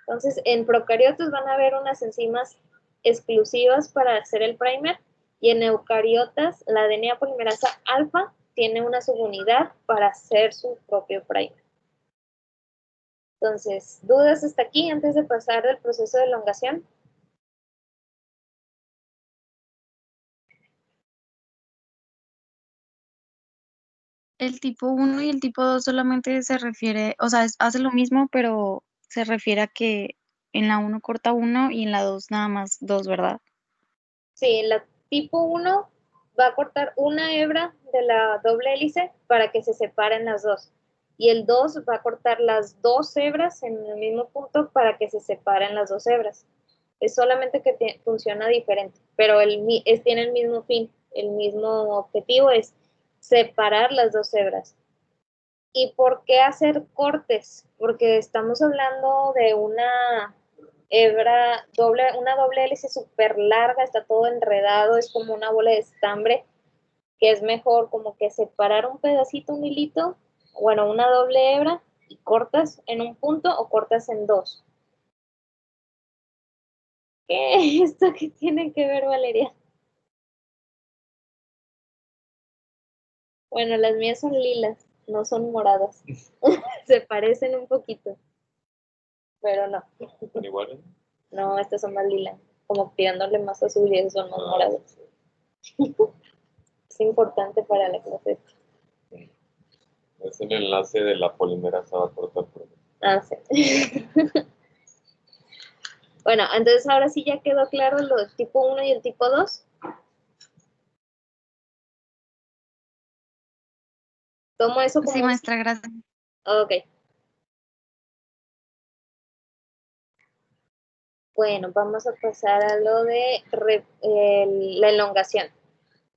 Entonces, en procariotas van a haber unas enzimas exclusivas para hacer el primer, y en eucariotas la DNA polimerasa alfa tiene una subunidad para hacer su propio primer. Entonces, ¿dudas hasta aquí antes de pasar del proceso de elongación? El tipo 1 y el tipo 2 solamente se refiere, o sea, hace lo mismo, pero se refiere a que en la 1 corta 1 y en la 2 nada más 2, ¿verdad? Sí, la tipo 1 va a cortar una hebra de la doble hélice para que se separen las dos. Y el 2 va a cortar las dos hebras en el mismo punto para que se separen las dos hebras. Es solamente que funciona diferente, pero tiene el mismo fin, el mismo objetivo es separar las dos hebras. ¿Y por qué hacer cortes? Porque estamos hablando de una hebra una doble hélice súper larga, está todo enredado, es como una bola de estambre, que es mejor como que separar un pedacito, un hilito, bueno, una doble hebra, y cortas en un punto o cortas en dos. ¿Qué es esto que tiene que ver, Valeria? Bueno, las mías son lilas, no son moradas. Se parecen un poquito, pero no. ¿Son iguales? No, estas son más lilas, como tirándole más azul y esas son más moradas. Es importante para la clase. Es el enlace de la polimerasa va a cortar por ahí. Ah, sí. Bueno, entonces ahora sí ya quedó claro lo del tipo 1 y el tipo 2. Tomo eso como Sí, maestra, gracias. Ok. Bueno, vamos a pasar a lo de la elongación.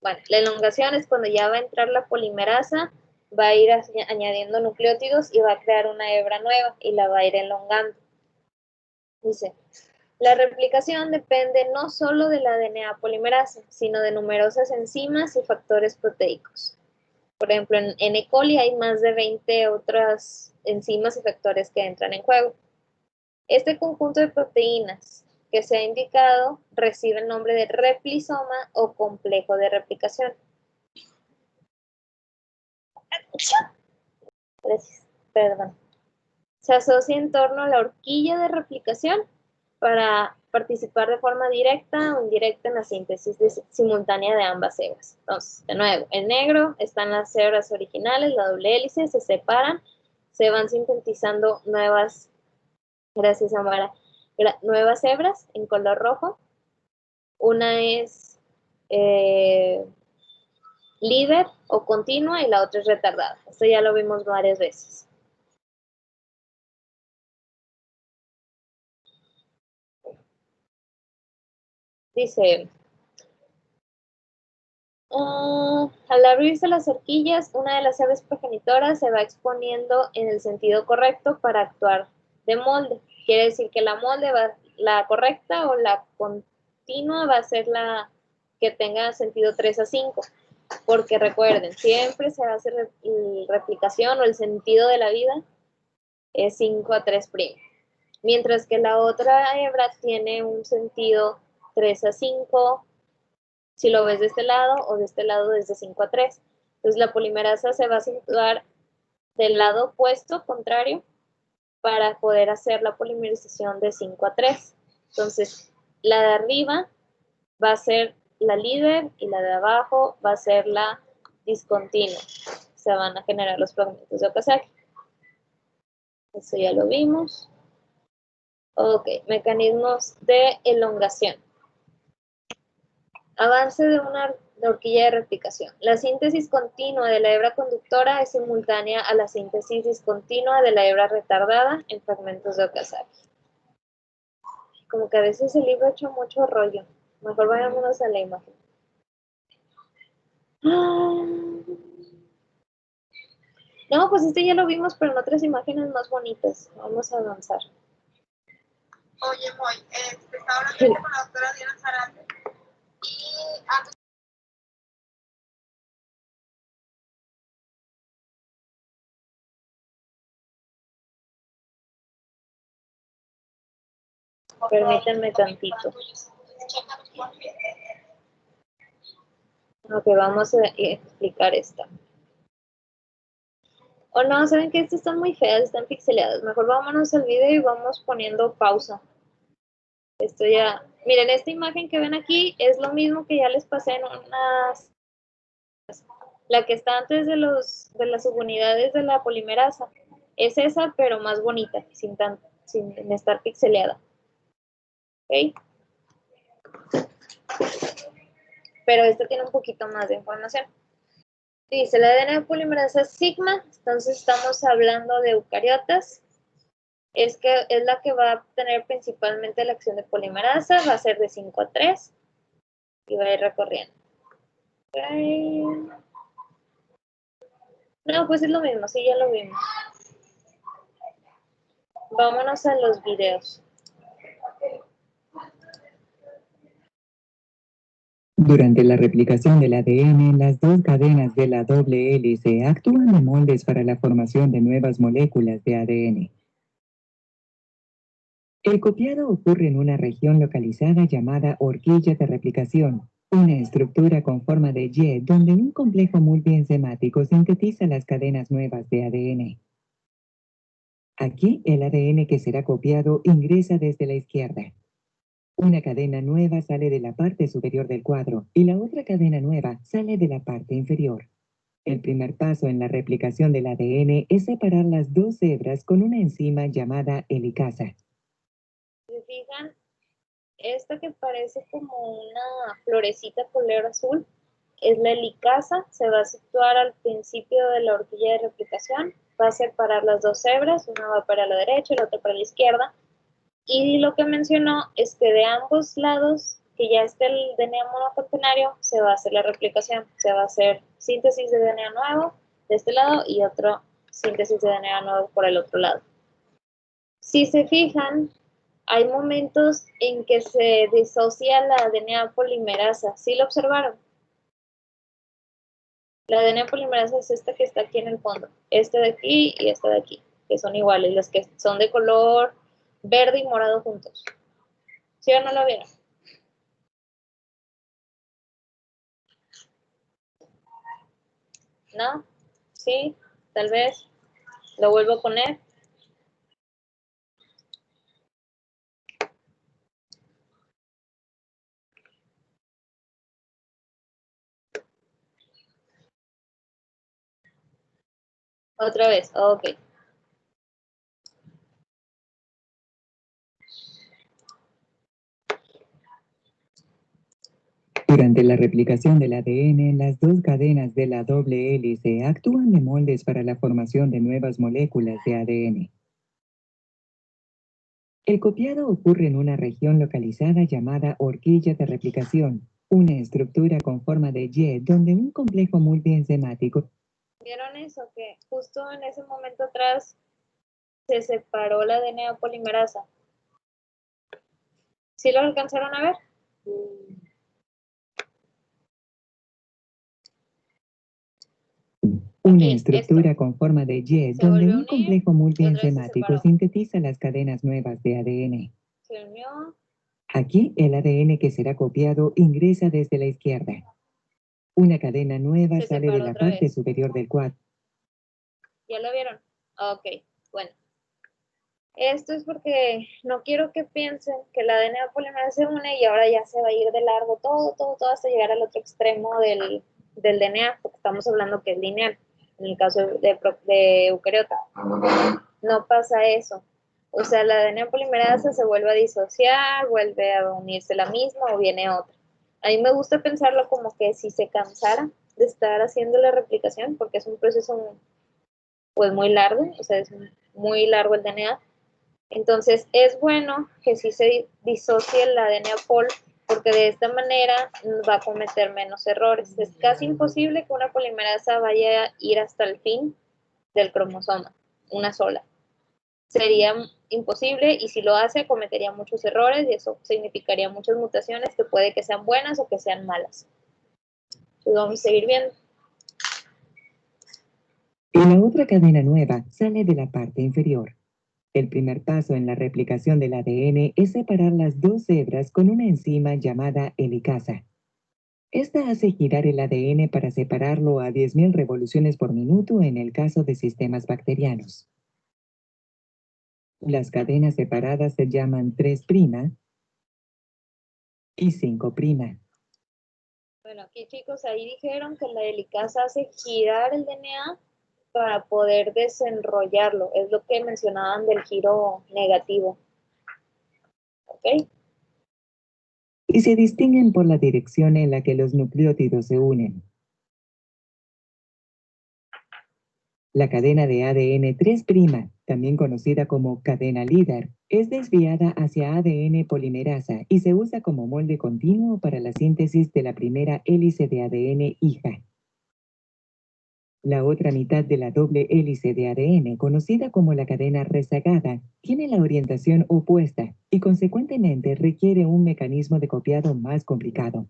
Bueno, la elongación es cuando ya va a entrar la polimerasa, va a ir añadiendo nucleótidos y va a crear una hebra nueva y la va a ir elongando. Dice, la replicación depende no solo de la DNA polimerasa, sino de numerosas enzimas y factores proteicos. Por ejemplo, en E. coli hay más de 20 otras enzimas y factores que entran en juego. Este conjunto de proteínas que se ha indicado recibe el nombre de replisoma o complejo de replicación. Perdón. Se asocia en torno a la horquilla de replicación para participar de forma directa o indirecta en la síntesis simultánea de ambas hebras. Entonces, de nuevo, en negro están las hebras originales, la doble hélice, se separan, se van sintetizando nuevas, gracias Amara, nuevas hebras en color rojo. Una es líder o continua y la otra es retardada. Esto ya lo vimos varias veces. Dice, al abrirse las horquillas, una de las hebras progenitoras se va exponiendo en el sentido correcto para actuar de molde. Quiere decir que la correcta o la continua va a ser la que tenga sentido 3 a 5. Porque recuerden, siempre se hace replicación o el sentido de la vida es 5 a 3'. Mientras que la otra hebra tiene un sentido 3 a 5, si lo ves de este lado o de este lado desde 5 a 3. Entonces la polimerasa se va a situar del lado opuesto, contrario, para poder hacer la polimerización de 5 a 3. Entonces la de arriba va a ser la líder y la de abajo va a ser la discontinua. Se van a generar los fragmentos de Okazaki. Eso ya lo vimos. Ok, mecanismos de elongación. Avance de una horquilla de replicación. La síntesis continua de la hebra conductora es simultánea a la síntesis discontinua de la hebra retardada en fragmentos de Okazaki. Como que a veces el libro ha hecho mucho rollo. Mejor vayámonos a la imagen. No, pues este ya lo vimos, pero en otras imágenes más bonitas. Vamos a avanzar. Oye, Moy, estaba hablando con la doctora Diana Zarate y antes Permítanme tantito. Ok, vamos a explicar esta. O no, ¿saben que estas están muy feas? Están pixeleadas. Mejor vámonos al video y vamos poniendo pausa. Esto ya... Miren, esta imagen que ven aquí es lo mismo que ya les pasé en unas... La que está antes de las subunidades de la polimerasa. Es esa, pero más bonita, sin estar pixeleada. ¿Ok? Pero esta tiene un poquito más de información. Dice, la ADN polimerasa sigma, entonces estamos hablando de eucariotas. Es la que va a tener principalmente la acción de polimerasa, va a ser de 5 a 3 y va a ir recorriendo. Okay. No, pues es lo mismo, sí, ya lo vimos. Vámonos a los videos. Durante la replicación del ADN, las dos cadenas de la doble hélice actúan de moldes para la formación de nuevas moléculas de ADN. El copiado ocurre en una región localizada llamada horquilla de replicación, una estructura con forma de Y donde un complejo multienzimático sintetiza las cadenas nuevas de ADN. Aquí el ADN que será copiado ingresa desde la izquierda. Una cadena nueva sale de la parte superior del cuadro y la otra cadena nueva sale de la parte inferior. El primer paso en la replicación del ADN es separar las dos hebras con una enzima llamada helicasa. ¿Se fijan? Esta que parece como una florecita color azul es la helicasa, se va a situar al principio de la horquilla de replicación, va a separar las dos hebras, una va para la derecha y la otra para la izquierda. Y lo que mencionó es que de ambos lados, que ya esté el DNA monocatenario, se va a hacer la replicación, se va a hacer síntesis de DNA nuevo de este lado y otro síntesis de DNA nuevo por el otro lado. Si se fijan, hay momentos en que se disocia la DNA polimerasa. ¿Sí lo observaron? La DNA polimerasa es esta que está aquí en el fondo. Esta de aquí y esta de aquí, que son iguales, las que son de color verde y morado juntos. ¿Sí o no lo vieron? ¿No? ¿Sí? Tal vez. Lo vuelvo a poner. Otra vez, ok. Durante la replicación del ADN, las dos cadenas de la doble hélice actúan de moldes para la formación de nuevas moléculas de ADN. El copiado ocurre en una región localizada llamada horquilla de replicación, una estructura con forma de Y donde un complejo multienzimático. ¿Vieron eso? Que justo en ese momento atrás se separó la DNA polimerasa. ¿Sí lo alcanzaron a ver? Una Aquí, estructura esto. con forma de Y Se donde volvió a un unir complejo y otra vez se multienzimático separó. sintetiza las cadenas nuevas de ADN. Se unió. Aquí el ADN que será copiado ingresa desde la izquierda. Una cadena nueva Se sale de separó la otra parte vez. superior del quad. ¿Ya lo vieron? Ok, bueno. Esto es porque no quiero que piensen que la DNA polimerasa se une y ahora ya se va a ir de largo todo hasta llegar al otro extremo del DNA, porque estamos hablando que es lineal, en el caso de eucariota. No pasa eso. O sea, la DNA polimerasa se vuelve a disociar, vuelve a unirse la misma o viene otra. A mí me gusta pensarlo como que si se cansara de estar haciendo la replicación, porque es un proceso pues muy largo, o sea, es muy largo el DNA. Entonces es bueno que sí se disocie el ADN pol, porque de esta manera va a cometer menos errores. Es casi imposible que una polimerasa vaya a ir hasta el fin del cromosoma, una sola. Sería imposible y si lo hace cometería muchos errores y eso significaría muchas mutaciones que puede que sean buenas o que sean malas. Entonces vamos a seguir viendo. Y la otra cadena nueva sale de la parte inferior. El primer paso en la replicación del ADN es separar las dos hebras con una enzima llamada helicasa. Esta hace girar el ADN para separarlo a 10.000 revoluciones por minuto en el caso de sistemas bacterianos. Las cadenas separadas se llaman 3' y 5'. Bueno, aquí chicos, ahí dijeron que la helicasa hace girar el DNA para poder desenrollarlo. Es lo que mencionaban del giro negativo. ¿Ok? Y se distinguen por la dirección en la que los nucleótidos se unen. La cadena de ADN 3', también conocida como cadena líder, es desviada hacia ADN polimerasa y se usa como molde continuo para la síntesis de la primera hélice de ADN hija. La otra mitad de la doble hélice de ADN, conocida como la cadena rezagada, tiene la orientación opuesta y consecuentemente requiere un mecanismo de copiado más complicado.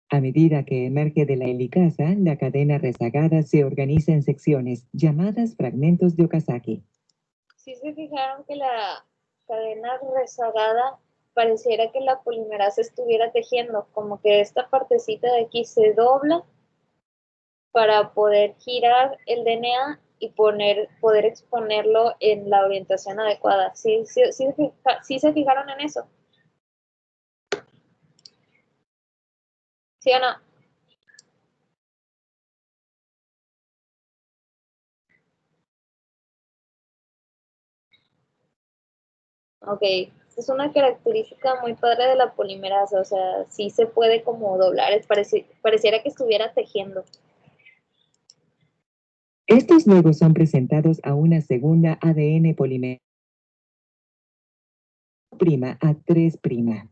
A medida que emerge de la helicasa, la cadena rezagada se organiza en secciones llamadas fragmentos de Okazaki. Sí se fijaron que la cadena rezagada pareciera que la polimerasa estuviera tejiendo, como que esta partecita de aquí se dobla para poder girar el DNA y poder exponerlo en la orientación adecuada. ¿Sí se fijaron en eso? ¿Sí o no? Ok, es una característica muy padre de la polimerasa, o sea, sí se puede como doblar, pareciera que estuviera tejiendo. Estos luego son presentados a una segunda ADN polimerasa a 3'.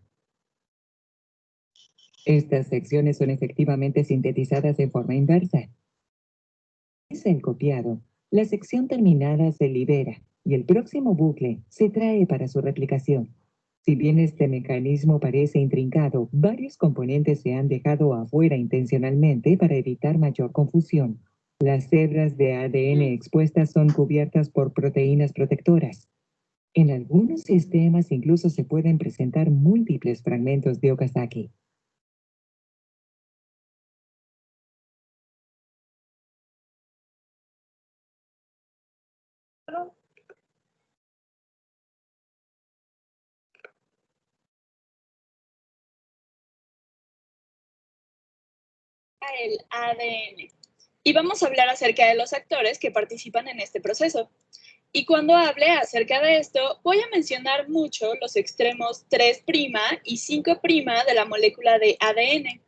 Estas secciones son efectivamente sintetizadas en forma inversa. Es el copiado. La sección terminada se libera y el próximo bucle se trae para su replicación. Si bien este mecanismo parece intrincado, varios componentes se han dejado afuera intencionalmente para evitar mayor confusión. Las hebras de ADN expuestas son cubiertas por proteínas protectoras. En algunos sistemas incluso se pueden presentar múltiples fragmentos de Okazaki. El ADN. Y vamos a hablar acerca de los actores que participan en este proceso. Y cuando hable acerca de esto, voy a mencionar mucho los extremos 3' y 5' de la molécula de ADN.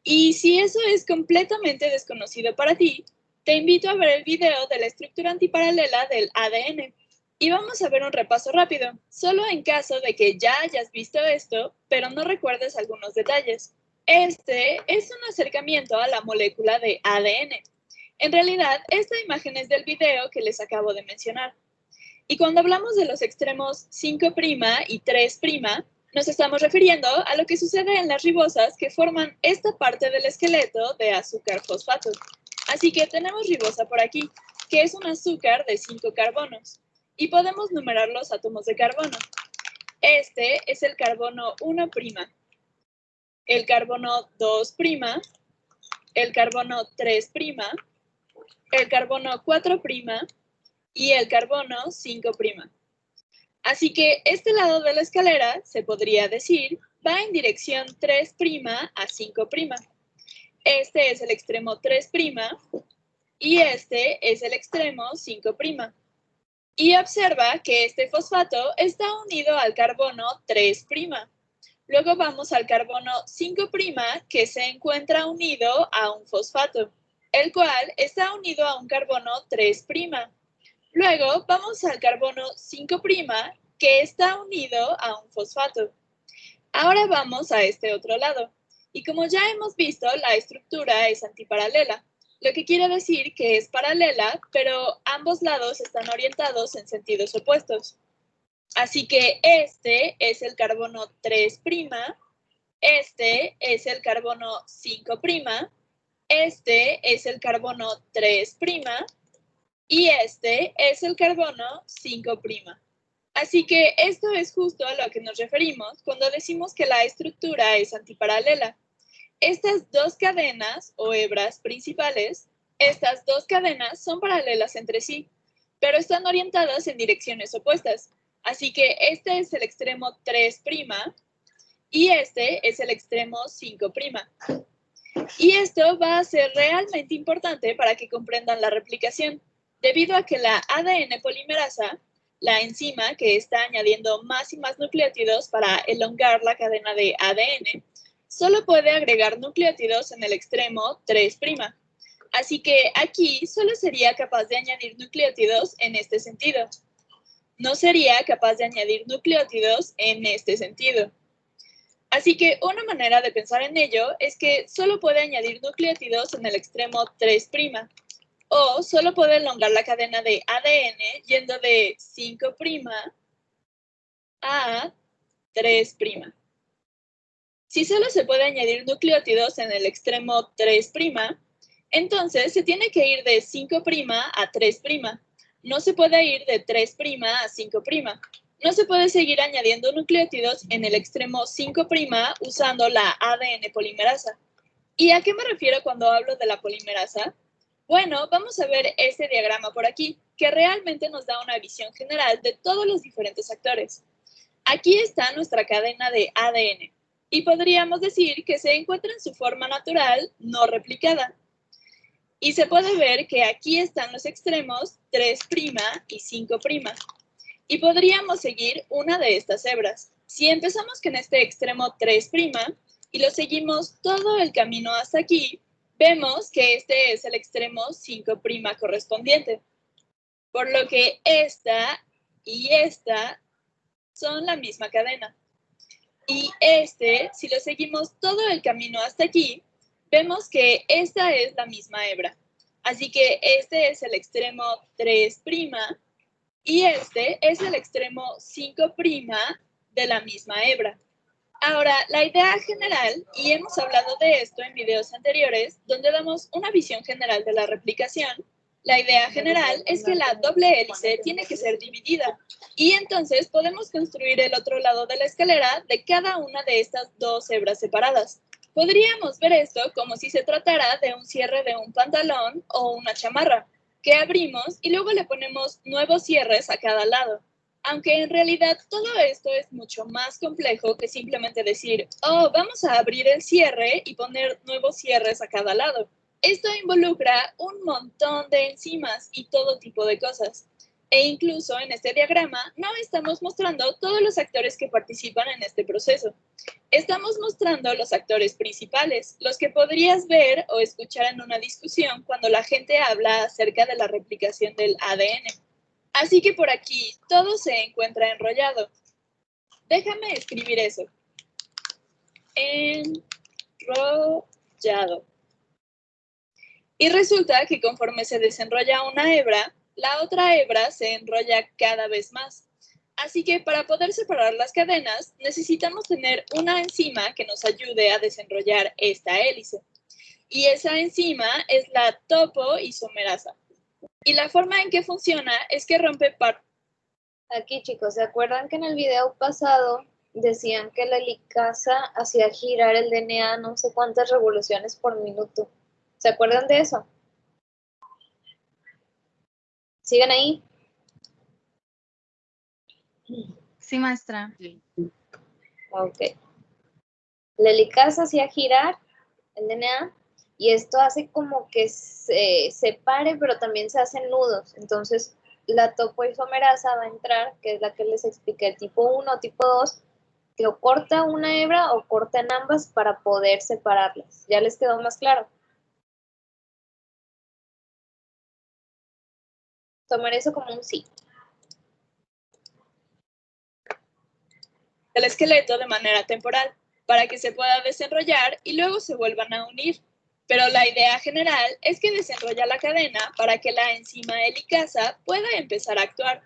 Y si eso es completamente desconocido para ti, te invito a ver el video de la estructura antiparalela del ADN. Y vamos a ver un repaso rápido, solo en caso de que ya hayas visto esto, pero no recuerdes algunos detalles. Este es un acercamiento a la molécula de ADN. En realidad, esta imagen es del video que les acabo de mencionar. Y cuando hablamos de los extremos 5' y 3', nos estamos refiriendo a lo que sucede en las ribosas que forman esta parte del esqueleto de azúcar fosfato. Así que tenemos ribosa por aquí, que es un azúcar de 5 carbonos. Y podemos numerar los átomos de carbono. Este es el carbono 1', el carbono 2', el carbono 3', el carbono 4' y el carbono 5'. Así que este lado de la escalera, se podría decir, va en dirección 3' a 5'. Este es el extremo 3' y este es el extremo 5'. Y observa que este fosfato está unido al carbono 3'. Luego vamos al carbono 5', que se encuentra unido a un fosfato, el cual está unido a un carbono 3'. Luego vamos al carbono 5', que está unido a un fosfato. Ahora vamos a este otro lado. Y como ya hemos visto, la estructura es antiparalela, lo que quiere decir que es paralela, pero ambos lados están orientados en sentidos opuestos. Así que este es el carbono 3', este es el carbono 5', este es el carbono 3', y este es el carbono 5'. Así que esto es justo a lo que nos referimos cuando decimos que la estructura es antiparalela. Estas dos cadenas o hebras principales, estas dos cadenas son paralelas entre sí, pero están orientadas en direcciones opuestas. Así que este es el extremo 3' y este es el extremo 5'. Y esto va a ser realmente importante para que comprendan la replicación, debido a que la ADN polimerasa, la enzima que está añadiendo más y más nucleótidos para elongar la cadena de ADN, solo puede agregar nucleótidos en el extremo 3'. Así que aquí solo sería capaz de añadir nucleótidos en este sentido. No sería capaz de añadir nucleótidos en este sentido. Así que una manera de pensar en ello es que solo puede añadir nucleótidos en el extremo 3', o solo puede elongar la cadena de ADN yendo de 5' a 3'. Si solo se puede añadir nucleótidos en el extremo 3', entonces se tiene que ir de 5' a 3'. No se puede ir de 3' a 5'. No se puede seguir añadiendo nucleótidos en el extremo 5' usando la ADN polimerasa. ¿Y a qué me refiero cuando hablo de la polimerasa? Bueno, vamos a ver este diagrama por aquí, que realmente nos da una visión general de todos los diferentes actores. Aquí está nuestra cadena de ADN, y podríamos decir que se encuentra en su forma natural, no replicada. Y se puede ver que aquí están los extremos 3' y 5'. Y podríamos seguir una de estas hebras. Si empezamos con este extremo 3' y lo seguimos todo el camino hasta aquí, vemos que este es el extremo 5' correspondiente. Por lo que esta y esta son la misma cadena. Y este, si lo seguimos todo el camino hasta aquí, vemos que esta es la misma hebra. Así que este es el extremo 3' y este es el extremo 5' de la misma hebra. Ahora, la idea general, y hemos hablado de esto en videos anteriores, donde damos una visión general de la replicación, la idea general es que la doble hélice tiene que ser dividida. Y entonces podemos construir el otro lado de la escalera de cada una de estas dos hebras separadas. Podríamos ver esto como si se tratara de un cierre de un pantalón o una chamarra, que abrimos y luego le ponemos nuevos cierres a cada lado. Aunque en realidad todo esto es mucho más complejo que simplemente decir, oh, vamos a abrir el cierre y poner nuevos cierres a cada lado. Esto involucra un montón de enzimas y todo tipo de cosas. E incluso en este diagrama no estamos mostrando todos los actores que participan en este proceso. Estamos mostrando los actores principales, los que podrías ver o escuchar en una discusión cuando la gente habla acerca de la replicación del ADN. Así que por aquí todo se encuentra enrollado. Déjame escribir eso. Enrollado. Y resulta que conforme se desenrolla una hebra, la otra hebra se enrolla cada vez más. Así que para poder separar las cadenas, necesitamos tener una enzima que nos ayude a desenrollar esta hélice. Y esa enzima es la topoisomerasa. Y la forma en que funciona es que rompe Aquí, chicos, ¿se acuerdan que en el video pasado decían que la helicasa hacía girar el DNA no sé cuántas revoluciones por minuto? ¿Se acuerdan de eso? ¿Siguen ahí? Sí, maestra. Ok. La helicasa hacía girar el DNA y esto hace como que se separe, pero también se hacen nudos. Entonces, la topoisomerasa va a entrar, que es la que les expliqué, tipo 1, tipo 2, que o corta una hebra o cortan ambas para poder separarlas. ¿Ya les quedó más claro? Tomar eso como un sí. el esqueleto de manera temporal para que se pueda desenrollar y luego se vuelvan a unir. Pero la idea general es que desenrolla la cadena para que la enzima helicasa pueda empezar a actuar.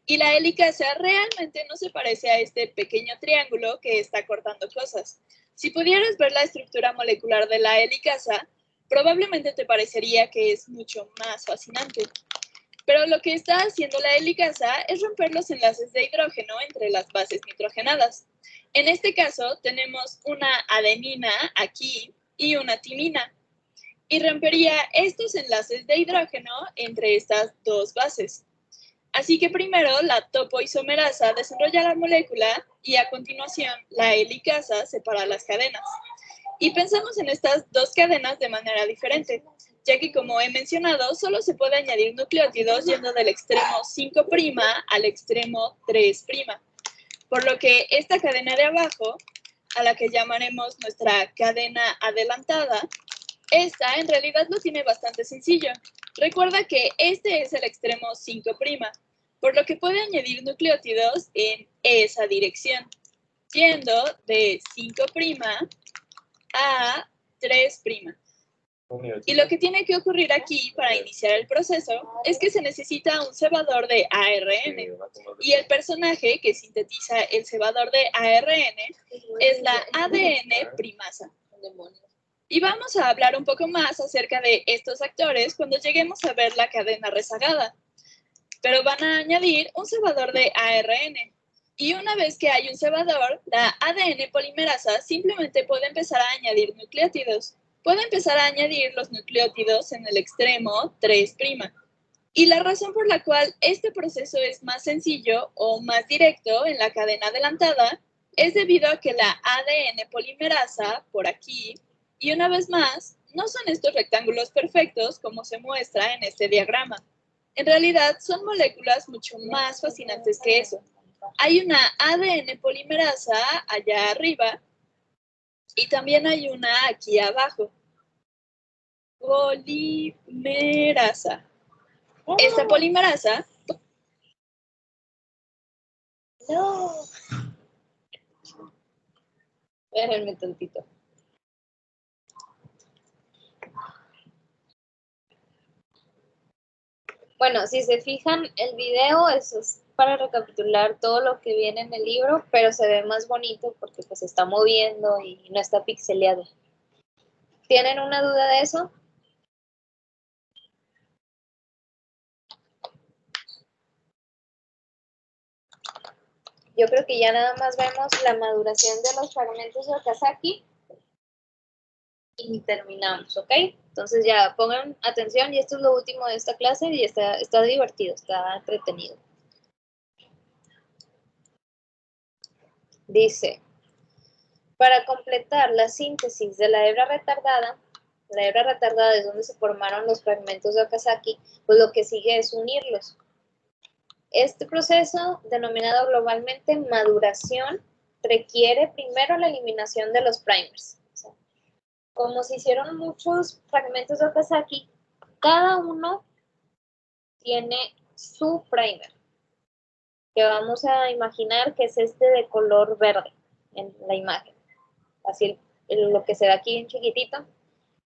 Y la helicasa realmente no se parece a este pequeño triángulo que está cortando cosas. Si pudieras ver la estructura molecular de la helicasa, probablemente te parecería que es mucho más fascinante. Pero lo que está haciendo la helicasa es romper los enlaces de hidrógeno entre las bases nitrogenadas. En este caso, tenemos una adenina aquí y una timina. Y rompería estos enlaces de hidrógeno entre estas dos bases. Así que primero la topoisomerasa desenrolla la molécula y a continuación la helicasa separa las cadenas. Y pensamos en estas dos cadenas de manera diferente, ya que como he mencionado, solo se puede añadir nucleótidos yendo del extremo 5' al extremo 3'. Por lo que esta cadena de abajo, a la que llamaremos nuestra cadena adelantada, esta en realidad lo tiene bastante sencillo. Recuerda que este es el extremo 5', por lo que puede añadir nucleótidos en esa dirección, yendo de 5' a 3'. Y lo que tiene que ocurrir aquí para iniciar el proceso es que se necesita un cebador de ARN. Y el personaje que sintetiza el cebador de ARN es la ADN primasa. Y vamos a hablar un poco más acerca de estos actores cuando lleguemos a ver la cadena rezagada. Pero van a añadir un cebador de ARN. Y una vez que hay un cebador, la ADN polimerasa simplemente puede empezar a añadir nucleótidos. Puede empezar a añadir los nucleótidos en el extremo 3'. Y la razón por la cual este proceso es más sencillo o más directo en la cadena adelantada es debido a que la ADN polimerasa, por aquí, y una vez más, no son estos rectángulos perfectos como se muestra en este diagrama. En realidad, son moléculas mucho más fascinantes que eso. Hay una ADN polimerasa allá arriba y también hay una aquí abajo. Polimerasa. Esta polimerasa... No. Espérenme tantito. Bueno, si se fijan, el video eso es para recapitular todo lo que viene en el libro, pero se ve más bonito porque pues se está moviendo y no está pixeleado. ¿Tienen una duda de eso? Yo creo que ya nada más vemos la maduración de los fragmentos de Okazaki y terminamos, ¿ok? Entonces ya pongan atención y esto es lo último de esta clase y está divertido, está entretenido. Dice, para completar la síntesis de la hebra retardada, la hebra retardada es donde se formaron los fragmentos de Okazaki, pues lo que sigue es unirlos. Este proceso, denominado globalmente maduración, requiere primero la eliminación de los primers. O sea, como se hicieron muchos fragmentos de Okazaki, cada uno tiene su primer, que vamos a imaginar que es este de color verde en la imagen. Así lo que se ve aquí en chiquitito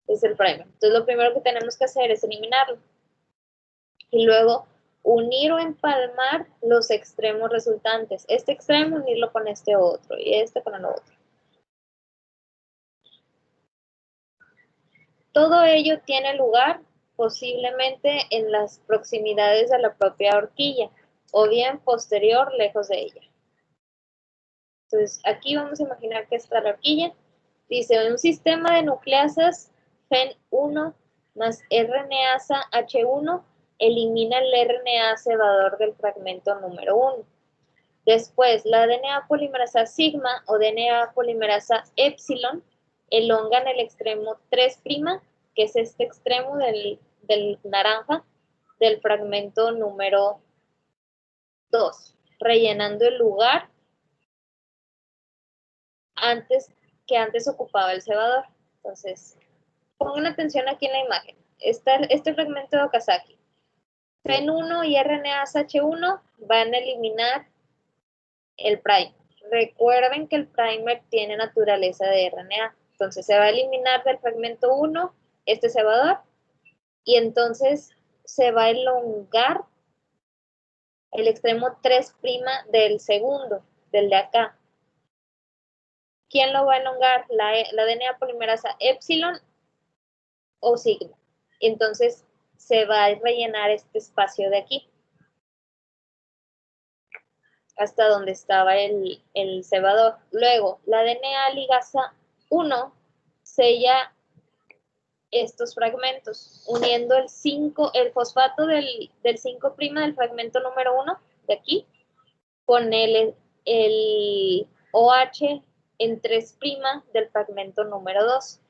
es el primer. Entonces lo primero que tenemos que hacer es eliminarlo. Y luego unir o empalmar los extremos resultantes. Este extremo unirlo con este otro y este con el otro. Todo ello tiene lugar posiblemente en las proximidades de la propia horquilla o bien posterior lejos de ella. Entonces aquí vamos a imaginar que está la horquilla. Dice un sistema de nucleasas FEN1 más RNasa H1 elimina el RNA cebador del fragmento número 1. Después, la DNA polimerasa sigma o DNA polimerasa epsilon elongan el extremo 3', que es este extremo del naranja, del fragmento número 2, rellenando el lugar que antes ocupaba el cebador. Entonces, pongan atención aquí en la imagen. Este fragmento de Okazaki. FEN1 y RNase H1 van a eliminar el primer. Recuerden que el primer tiene naturaleza de RNA. Entonces se va a eliminar del fragmento 1 este cebador y entonces se va a elongar el extremo 3' del segundo, del de acá. ¿Quién lo va a elongar? La DNA polimerasa epsilon o sigma. Entonces se va a rellenar este espacio de aquí, hasta donde estaba el cebador. Luego, la DNA ligasa 1 sella estos fragmentos, uniendo el fosfato del 5' del fragmento número 1, de aquí, con el OH en 3' del fragmento número 2.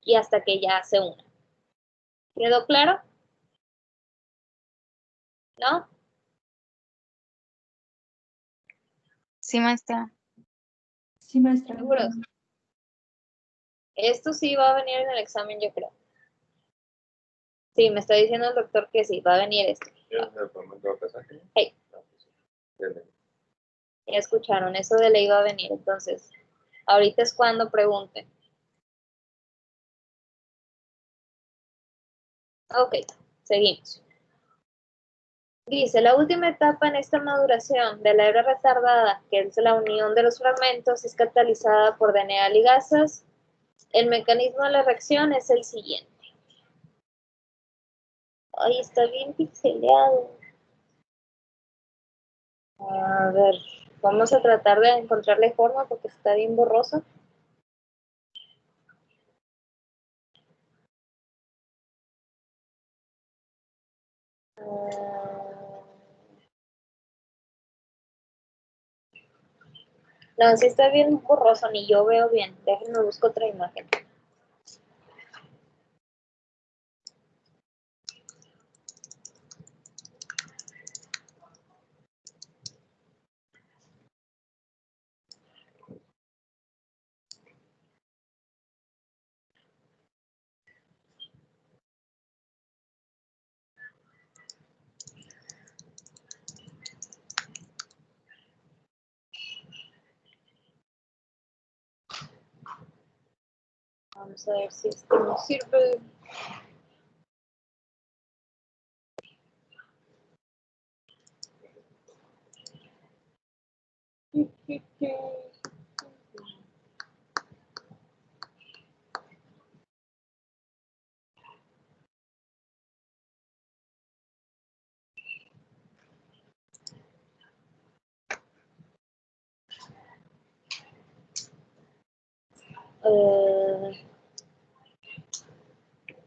Y hasta que ya se una. ¿Quedó claro? ¿No? Sí, maestra. Sí, maestra. ¿Seguros? Esto sí va a venir en el examen, yo creo. Sí, me está diciendo el doctor que sí, va a venir esto. Hey. Ya escucharon, eso de ley va a venir, entonces, ahorita es cuando pregunten. Ok, seguimos. Dice, la última etapa en esta maduración de la hebra retardada, que es la unión de los fragmentos, es catalizada por DNA ligasas. El mecanismo de la reacción es el siguiente. Ay, está bien pixeleado. A ver, vamos a tratar de encontrarle forma porque está bien borroso. No, sí está bien borroso, ni yo veo bien. Déjenme buscar otra imagen. Vamos a ver si esto nos sirve.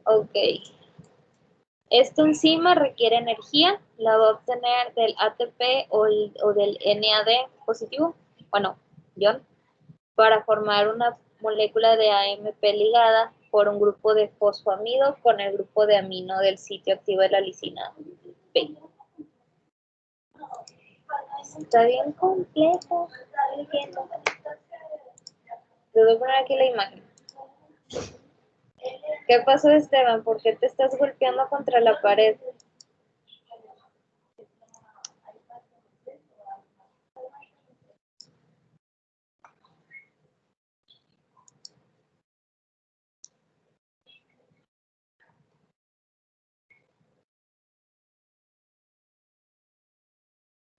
Ok. Esta enzima requiere energía, la va a obtener del ATP o del NAD positivo, bueno, ion, para formar una molécula de AMP ligada por un grupo de fosfoamido con el grupo de amino del sitio activo de la lisina P. Está bien complejo. No entiendo. Te voy a poner aquí la imagen. ¿Qué pasó, Esteban? ¿Por qué te estás golpeando contra la pared?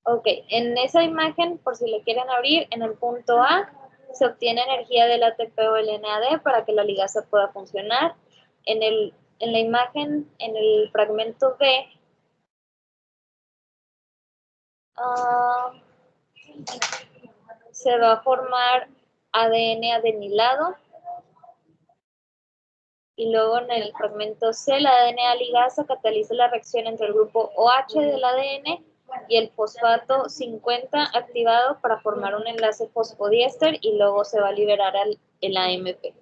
Ok, en esa imagen, por si le quieren abrir, en el punto A se obtiene energía del ATP o el NAD para que la ligasa pueda funcionar. En la imagen, en el fragmento B, se va a formar ADN adenilado. Y luego en el fragmento C, la ADN ligasa cataliza la reacción entre el grupo OH del ADN y el fosfato 50 activado para formar un enlace fosfodiéster y luego se va a liberar el AMP.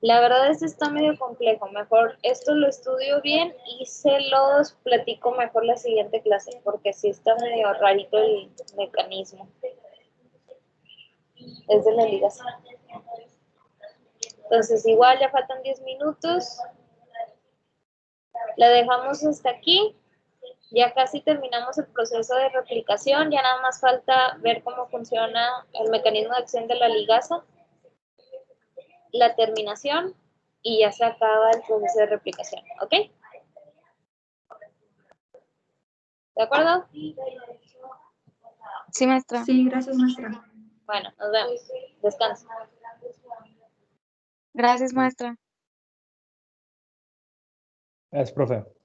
La verdad esto está medio complejo, mejor esto lo estudio bien y se los platico mejor la siguiente clase, porque sí está medio rarito el mecanismo. Es de la ligasa. Entonces igual ya faltan 10 minutos. La dejamos hasta aquí. Ya casi terminamos el proceso de replicación, ya nada más falta ver cómo funciona el mecanismo de acción de la ligasa, la terminación y ya se acaba el proceso de replicación, ¿ok? ¿De acuerdo? Sí, maestra. Sí, gracias, maestra. Bueno, nos vemos. Descansa. Gracias, maestra. Gracias, profe.